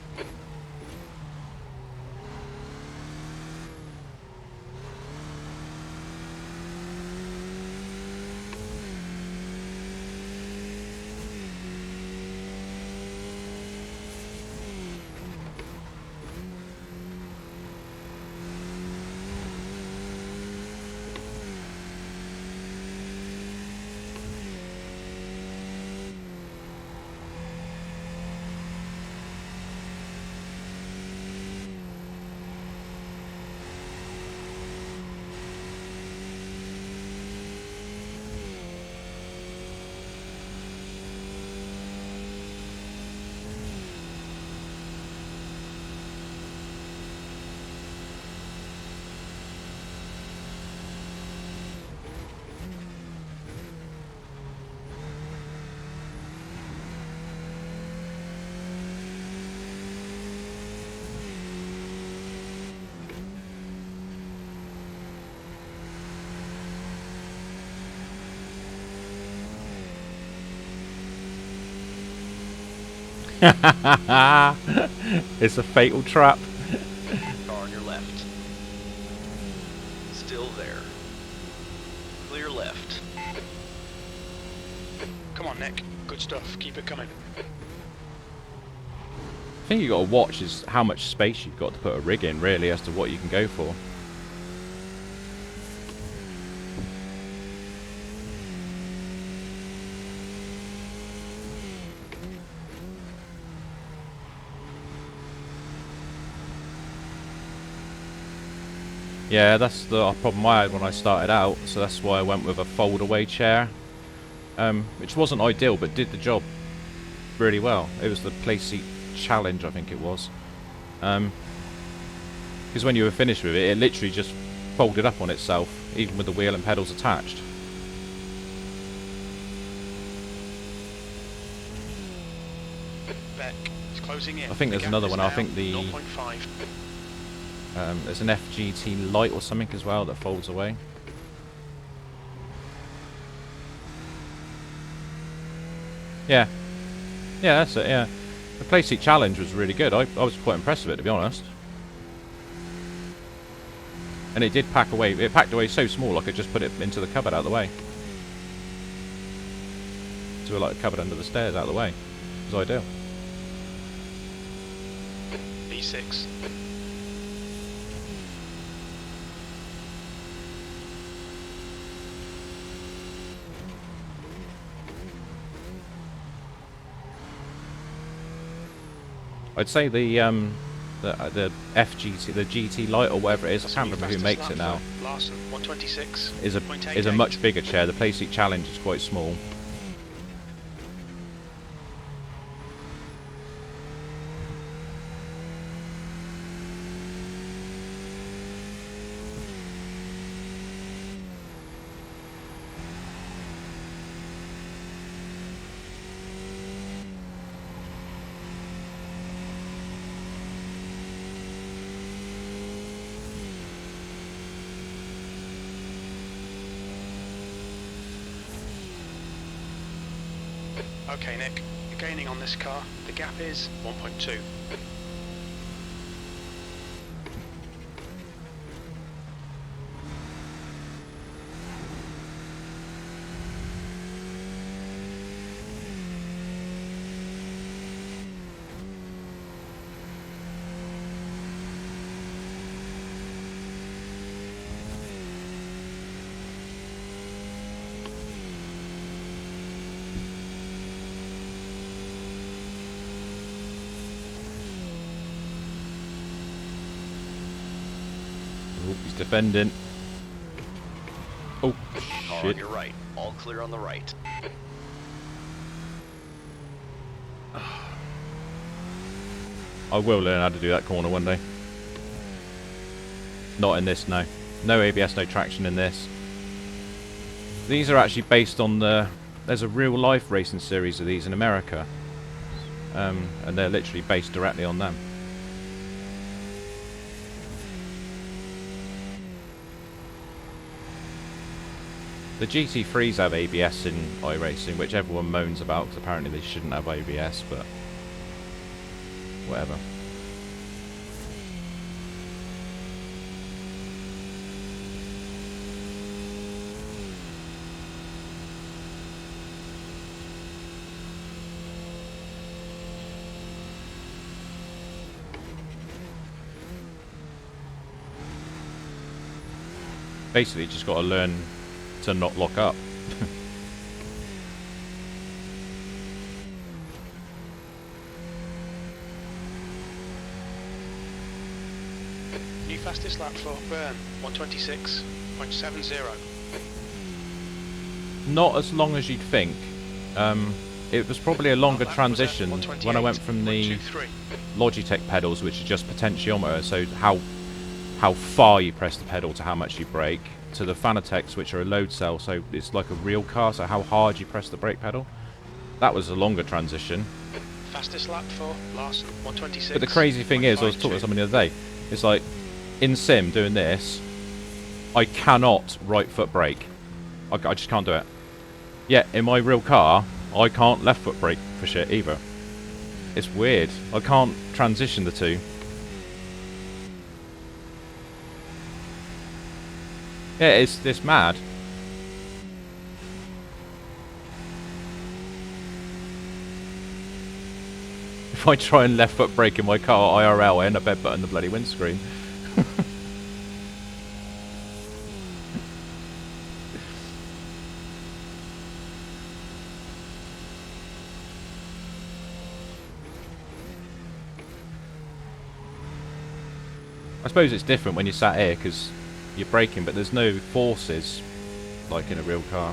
It's a fatal trap. Car on your left. Still there. Clear left. Come on, Nick. Good stuff. Keep it coming. The thing you got to watch is how much space you've got to put a rig in, really, as to what you can go for. Yeah, that's the problem I had when I started out, so that's why I went with a fold-away chair, which wasn't ideal, but did the job really well. It was the play seat challenge, I think it was, because when you were finished with it, it literally just folded up on itself, even with the wheel and pedals attached. Beck is closing in. I think there's another one. I think the 0.5. there's an FGT light or something as well that folds away. Yeah, that's it. Yeah, the play seat challenge was really good. I was quite impressed with it, to be honest. And it did pack away. It packed away so small I could just put it into the cupboard out of the way. So like a cupboard under the stairs out of the way. It was ideal. B6. I'd say the FGT, the GT light or whatever it is, I can't remember who makes it now. Larson, 126. Is a much bigger chair. The Playseat Challenge is quite small. Okay, Nick, you're gaining on this car. The gap is 1.2. defending. Oh, Car on shit. your right. All clear on the right. I will learn how to do that corner one day. Not in this, no. No ABS, no traction in this. These are actually based on the... There's a real-life racing series of these in America. And they're literally based directly on them. The GT3s have ABS in iRacing, which everyone moans about, because apparently they shouldn't have ABS, but... whatever. Basically, you just got to learn to not lock up. New fastest lap for Bern, 126.70. Not as long as you'd think. It was probably a longer Lap was at transition when I went from the 128.23. Logitech pedals, which are just potentiometer, so how far you press the pedal to how much you brake, to the Fanatec's, which are a load cell, so it's like a real car, so how hard you press the brake pedal. That was a longer transition. Fastest lap for Larson, 126. But the crazy thing is, I was talking to somebody the other day, it's like, in sim, doing this, I cannot right foot brake. I just can't do it. Yet, in my real car, I can't left foot brake for shit either. It's weird. I can't transition the two. Yeah, it's mad. If I try and left foot brake in my car IRL, I end up headbutting the bloody windscreen. I suppose it's different when you're sat here because you're braking, but there's no forces like in a real car.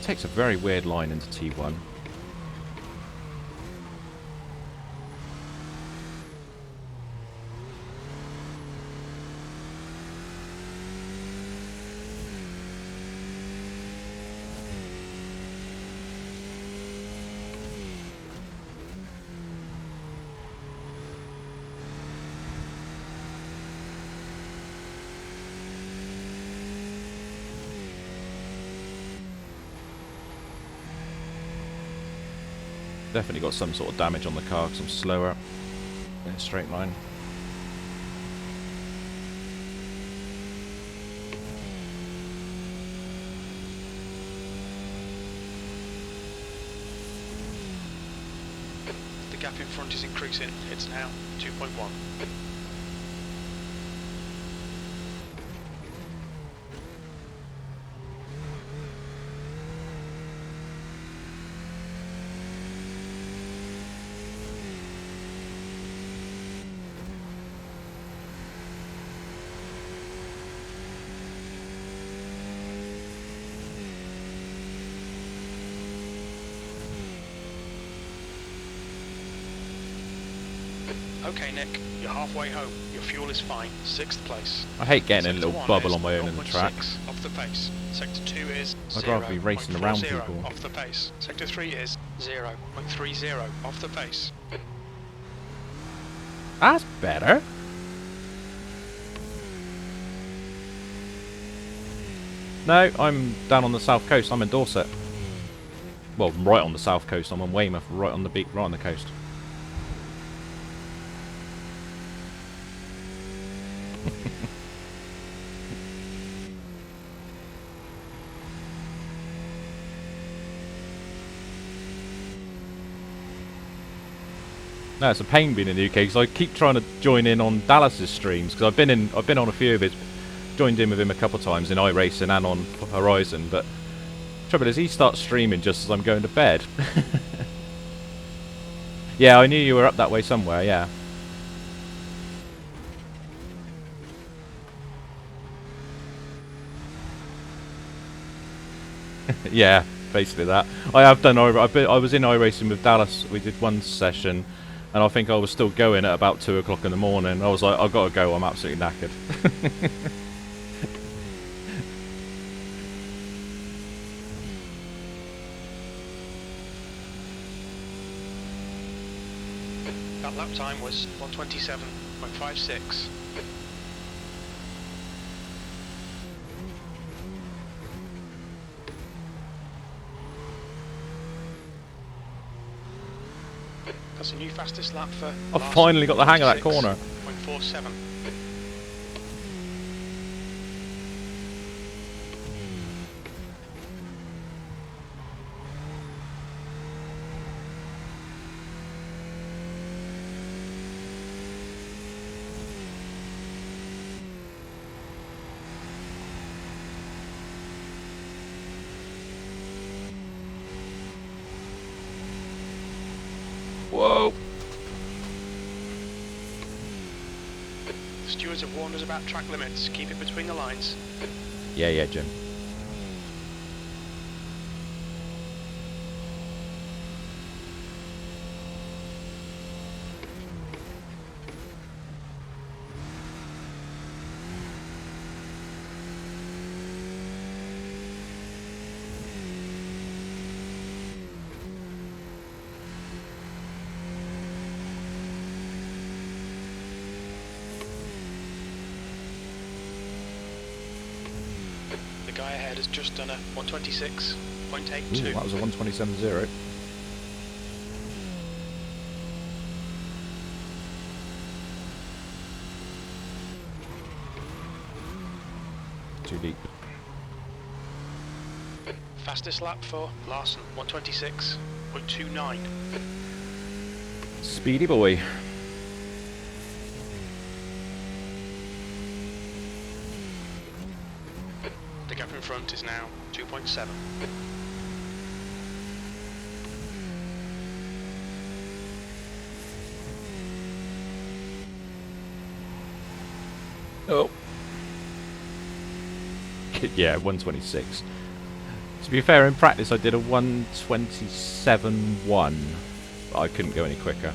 Takes a very weird line into T1. Definitely got some sort of damage on the car because I'm slower in a straight line. The gap in front is increasing. It's now 2.1. Okay, Nick, you're halfway home. Your fuel is fine. 6th place. I hate getting a Sector little 1 bubble is on my own in the track. 0.6 off the pace. Sector 2 is I'd rather be racing around 0.40 people. off the pace. Sector 3 is 0.30 off the pace. That's better. No, I'm down on the south coast. I'm in Dorset. Well, right on the south coast. I'm on Weymouth, right on the beach, right on the coast. No, it's a pain being in the UK because I keep trying to join in on Dallas's streams because I've been on a few of his, joined in with him a couple of times in iRacing and on Horizon, but trouble is he starts streaming just as I'm going to bed. Yeah, I knew you were up that way somewhere. Yeah. Yeah, basically that. I have done. I was in iRacing with Dallas. We did one session, and I think I was still going at about 2 o'clock in the morning. I was like, I've got to go. I'm absolutely knackered. That lap time was 127.56. That's a new fastest lap for I've Larson, finally got the hang of that corner. 26.47. Whoa! The stewards have warned us about track limits. Keep it between the lines. Yeah, Jim. The guy ahead has just done a 126.82. Ooh, that was a 127.0. Too deep. Fastest lap for Larson, 126.29. Speedy boy. The gap in front is now 2.7. Oh. Yeah, 126. To be fair, in practice I did a 127.1, but I couldn't go any quicker.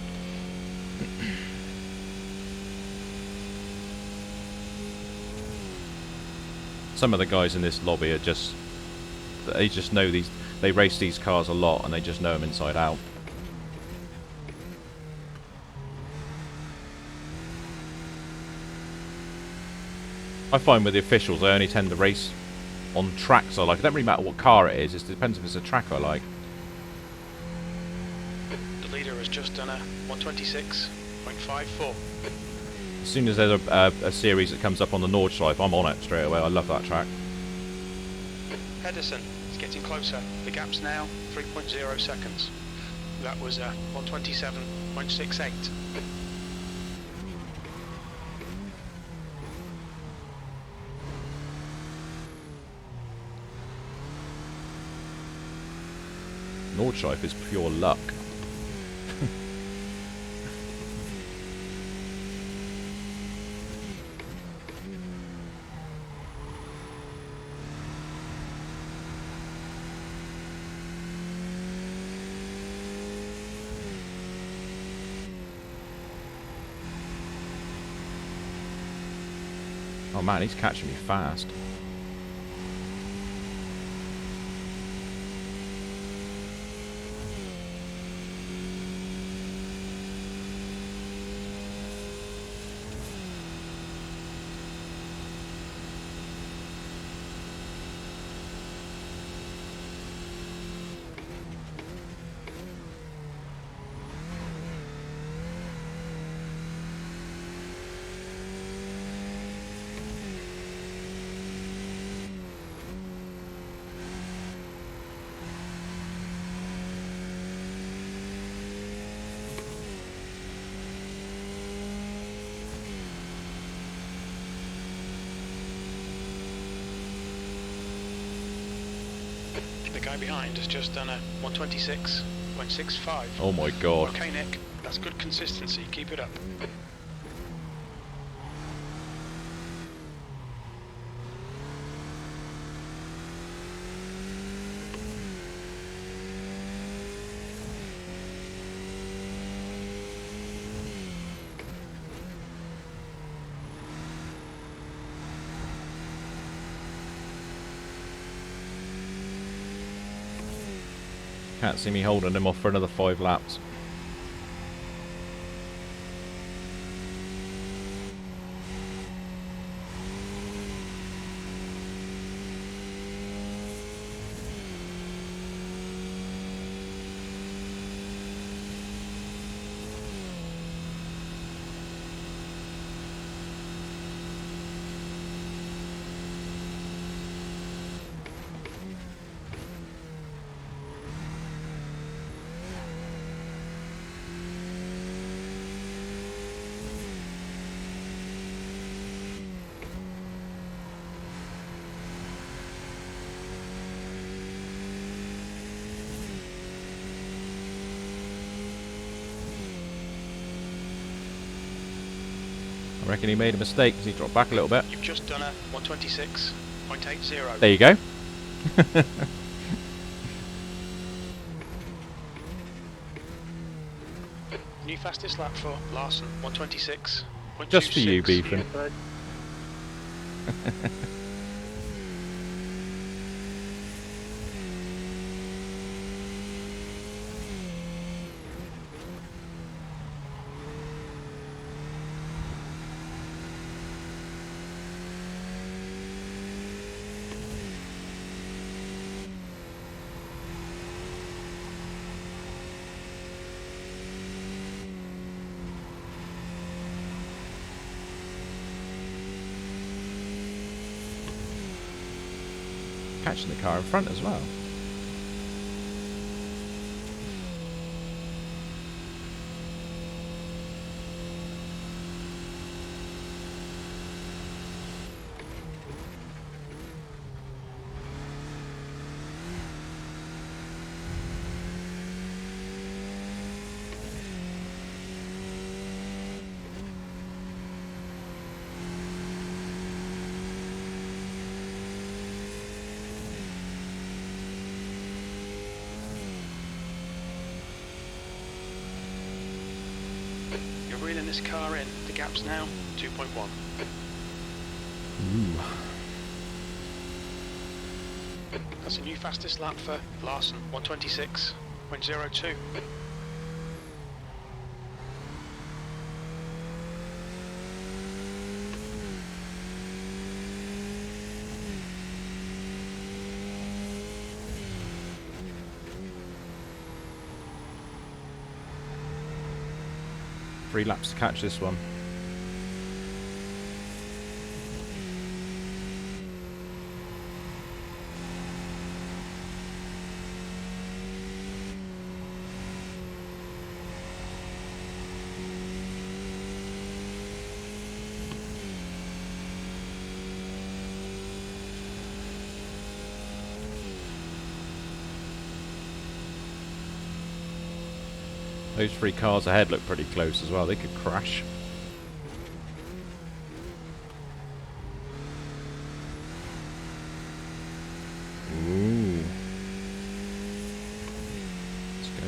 Some of the guys in this lobby are they just know these, they race these cars a lot and they just know them inside out. I find with the officials, I only tend to race on tracks I like. It doesn't really matter what car it is, it depends if it's a track I like. The leader has just done a 126.54. As soon as there's a series that comes up on the Nordschleife, I'm on it straight away. I love that track. Pedersen is getting closer. The gap's now 3.0 seconds. That was a 127.68. Nordschleife is pure luck. Oh man, he's catching me fast. guy behind has just done a 126.65. Oh my god. Okay, Nick, that's good consistency. Keep it up. Can't see me holding him off for another 5 laps. I reckon he made a mistake because he dropped back a little bit. You've just done a 126.80. There you go. New fastest lap for Larson, 126.26. Just for you, Beefin. Catching the car in front as well. You're reeling this car in. The gap's now 2.1. Ooh. That's a new fastest lap for Larson, 126.02. Three laps to catch this one. Those 3 cars ahead look pretty close as well. They could crash. Ooh. Let's go.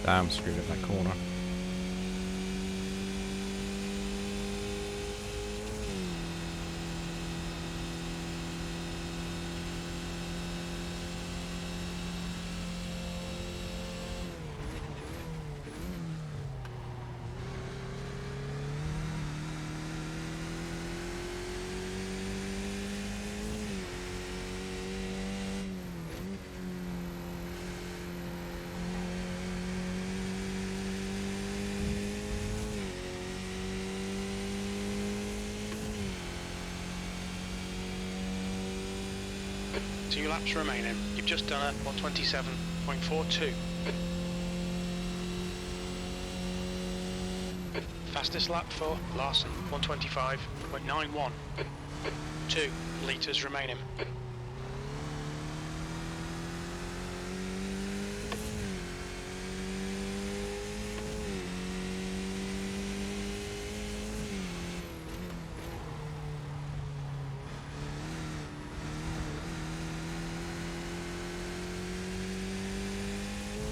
Damn, screwed up that corner. Two laps remaining. You've just done a 127.42. Fastest lap for Larson, 125.91. 2 litres remaining.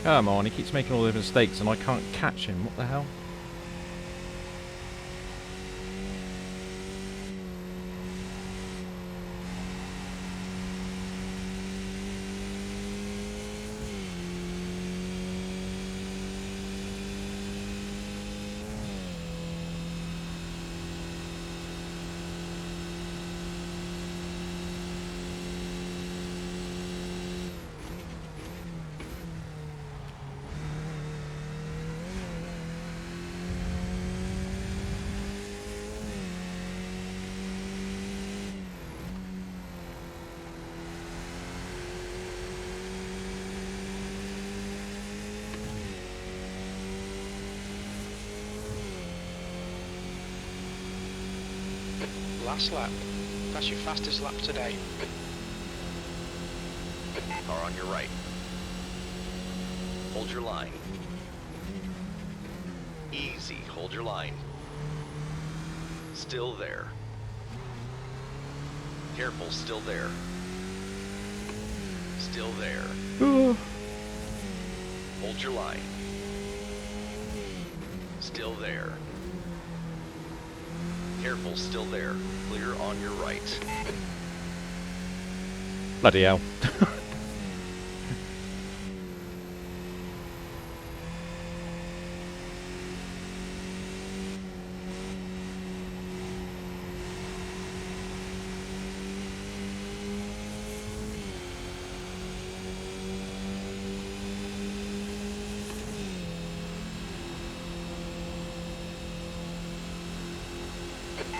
Come on, he keeps making all those mistakes and I can't catch him. What the hell? Last lap. That's your fastest lap today. Car on your right. Hold your line. Easy, hold your line. Still there. Careful, still there. Still there. Hold your line. Still there. Careful, still there. Clear on your right. Bloody hell.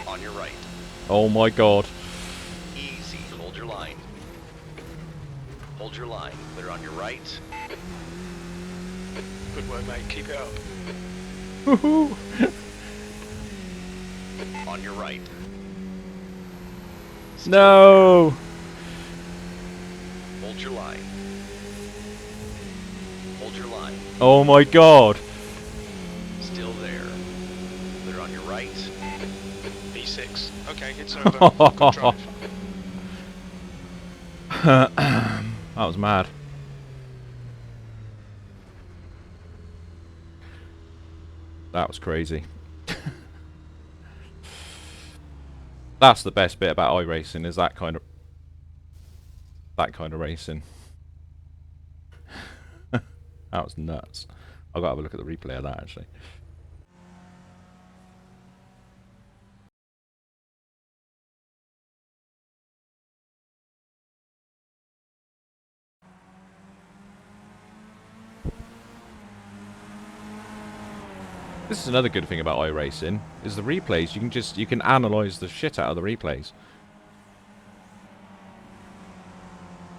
On your right. Oh my god. Easy, hold your line. Hold your line. Clear on your right. Good work, mate. Keep it up. Woohoo! On your right. Still No! there. Hold your line. Hold your line. Oh my god! Still there. Clear on your right. B6. Okay, it's over. Good drive. That was mad. That was crazy. That's the best bit about iRacing, is that kind of racing. That was nuts. I've got to have a look at the replay of that actually. This is another good thing about iRacing, is the replays. You can analyze the shit out of the replays.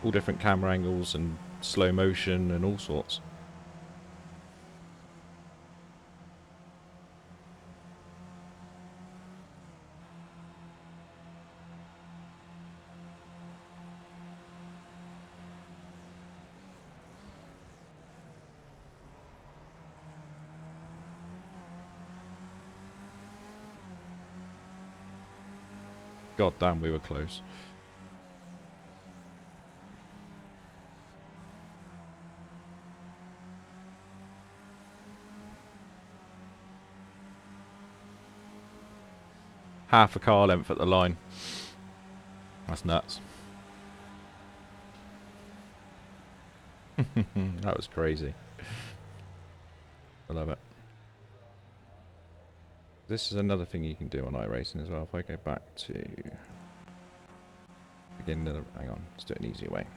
All different camera angles and slow motion and all sorts. God damn, we were close. half a car length at the line. That's nuts. That was crazy. I love it. This is another thing you can do on iRacing as well. If I go back to beginning of the, hang on, let's do it an easier way.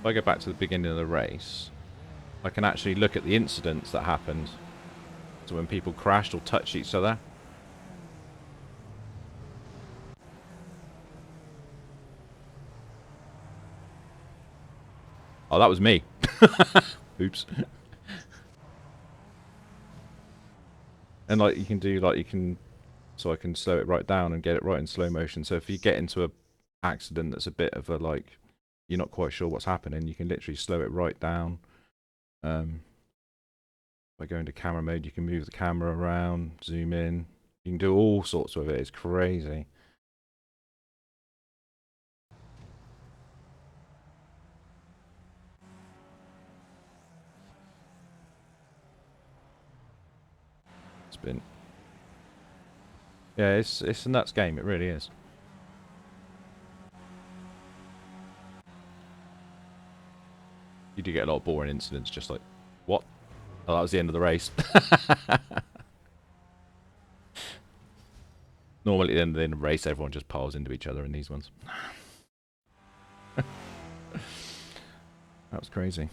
If I go back to the beginning of the race, I can actually look at the incidents that happened. So when people crashed or touched each other. Oh, that was me. Oops. And like you can do, like you can, so I can slow it right down and get it right in slow motion. So if you get into a accident that's a bit of a like, you're not quite sure what's happening, you can literally slow it right down. By going to camera mode, you can move the camera around, zoom in. You can do all sorts with it. It's crazy. It's been, yeah, it's a nuts game. It really is. You do get a lot of boring incidents, just like, what? Oh, that was the end of the race. Normally at the end of the race, everyone just piles into each other in these ones. That was crazy.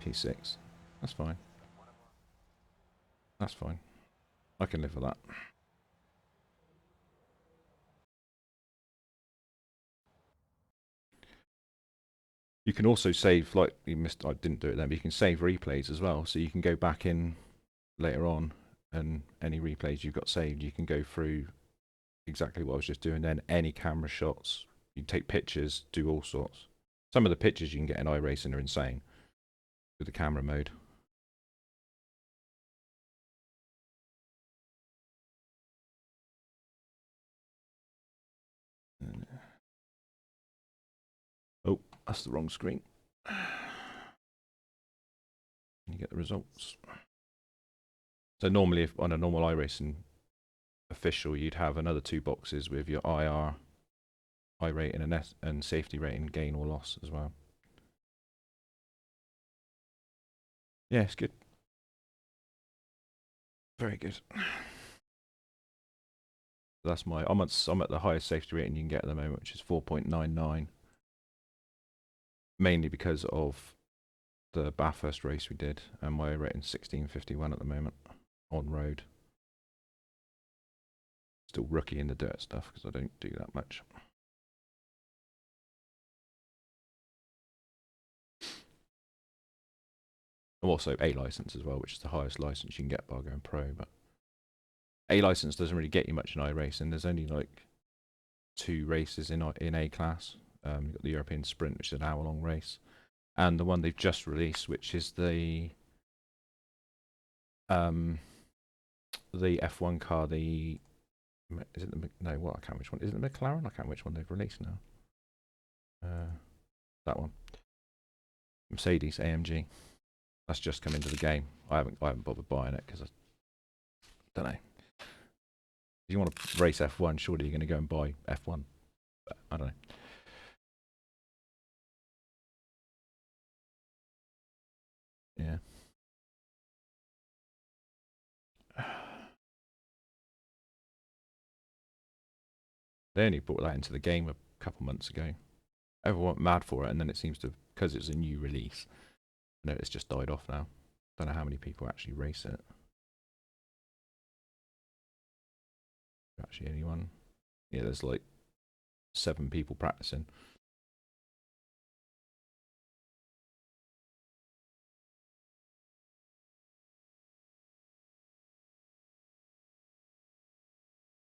P6. That's fine. That's fine. I can live with that. You can also save, like you missed, I didn't do it then, but you can save replays as well. So you can go back in later on and any replays you've got saved, you can go through exactly what I was just doing then. Any camera shots, you can take pictures, do all sorts. Some of the pictures you can get in iRacing are insane with the camera mode. Oh, that's the wrong screen. You get the results. So normally, if on a normal iRacing official, you'd have another 2 boxes with your IR, I rating, and safety rating, gain or loss as well. Yeah, it's good. Very good. That's my. I'm at the highest safety rating you can get at the moment, which is 4.99. Mainly because of the Bathurst race we did, and my rating 1651 at the moment on road. Still rookie in the dirt stuff because I don't do that much. I'm also A license as well, which is the highest license you can get by going pro. But A license doesn't really get you much in iRacing. There's only like 2 races in A class. You've got the European Sprint, which is an hour-long race, and the one they've just released, which is the F1 car. Is it the no? What, I can't. Which one is it? The McLaren? I can't. Which one they've released now? That one. Mercedes AMG. That's just come into the game. I haven't bothered buying it because I don't know. If you want to race F1, surely you're going to go and buy F1. But I don't know. Yeah. They only brought that into the game a couple months ago. Everyone went mad for it, and then it seems to, because it's a new release, no, it's just died off now. Don't know how many people actually race it. Actually, anyone? Yeah, there's like 7 people practicing.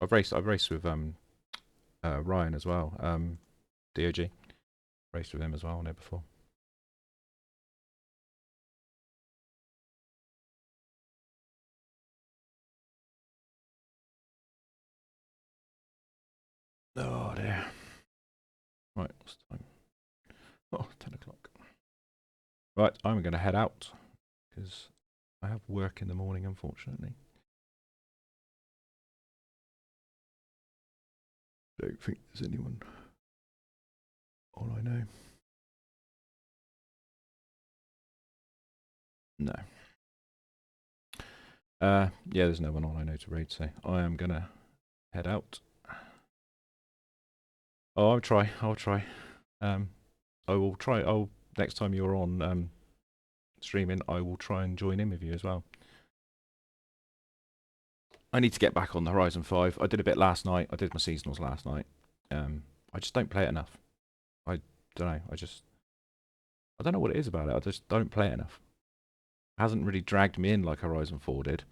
I've raced with Ryan as well. DOG. Raced with him as well on it before. Oh dear. Right, what's the time? Oh, 10 o'clock. Right, I'm going to head out because I have work in the morning, unfortunately. Don't think there's anyone on I know. No. Yeah, there's no one on I know to raid, so I am going to head out. Oh, I'll try. I will try. Next time you're on streaming, I will try and join in with you as well. I need to get back on the Horizon 5. I did a bit last night. I did my seasonals last night. I just don't play it enough. I don't know. I don't know what it is about it. I just don't play it enough. It hasn't really dragged me in like Horizon 4 did.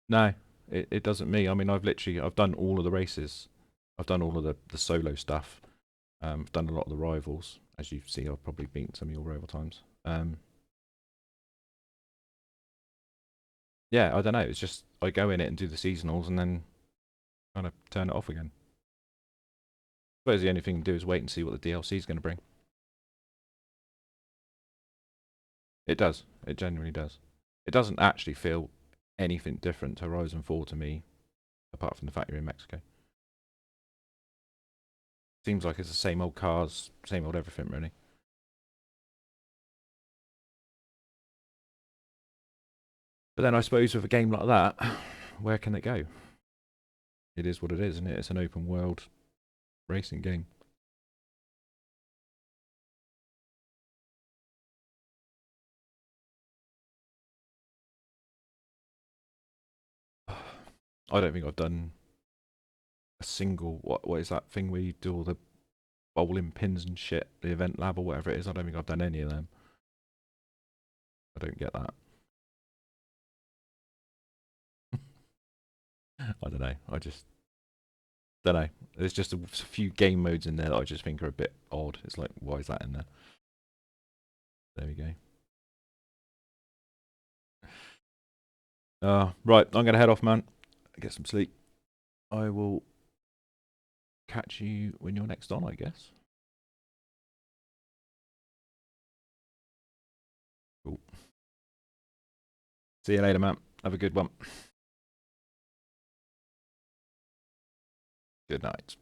No, it doesn't me. I mean, I've done all of the races. I've done all of the solo stuff. I've done a lot of the rivals. As you see, I've probably beaten some of your rival times. Yeah, I don't know. It's just I go in it and do the seasonals and then kind of turn it off again. I suppose the only thing to do is wait and see what the DLC is going to bring. It does. It genuinely does. It doesn't actually feel anything different to Horizon 4 to me, apart from the fact you're in Mexico. Seems like it's the same old cars, same old everything, really. But then I suppose with a game like that, where can it go? It is what it is, isn't it? It's an open world racing game. I don't think I've done a single, what is that thing where you do all the bowling pins and shit, the event lab or whatever it is. I don't think I've done any of them. I don't get that. I don't know. I just don't know. There's just a few game modes in there that I just think are a bit odd. It's like, why is that in there? There we go. Right, I'm going to head off, man. Get some sleep. I will catch you when you're next on, I guess. Cool. See you later, man. Have a good one. Good night.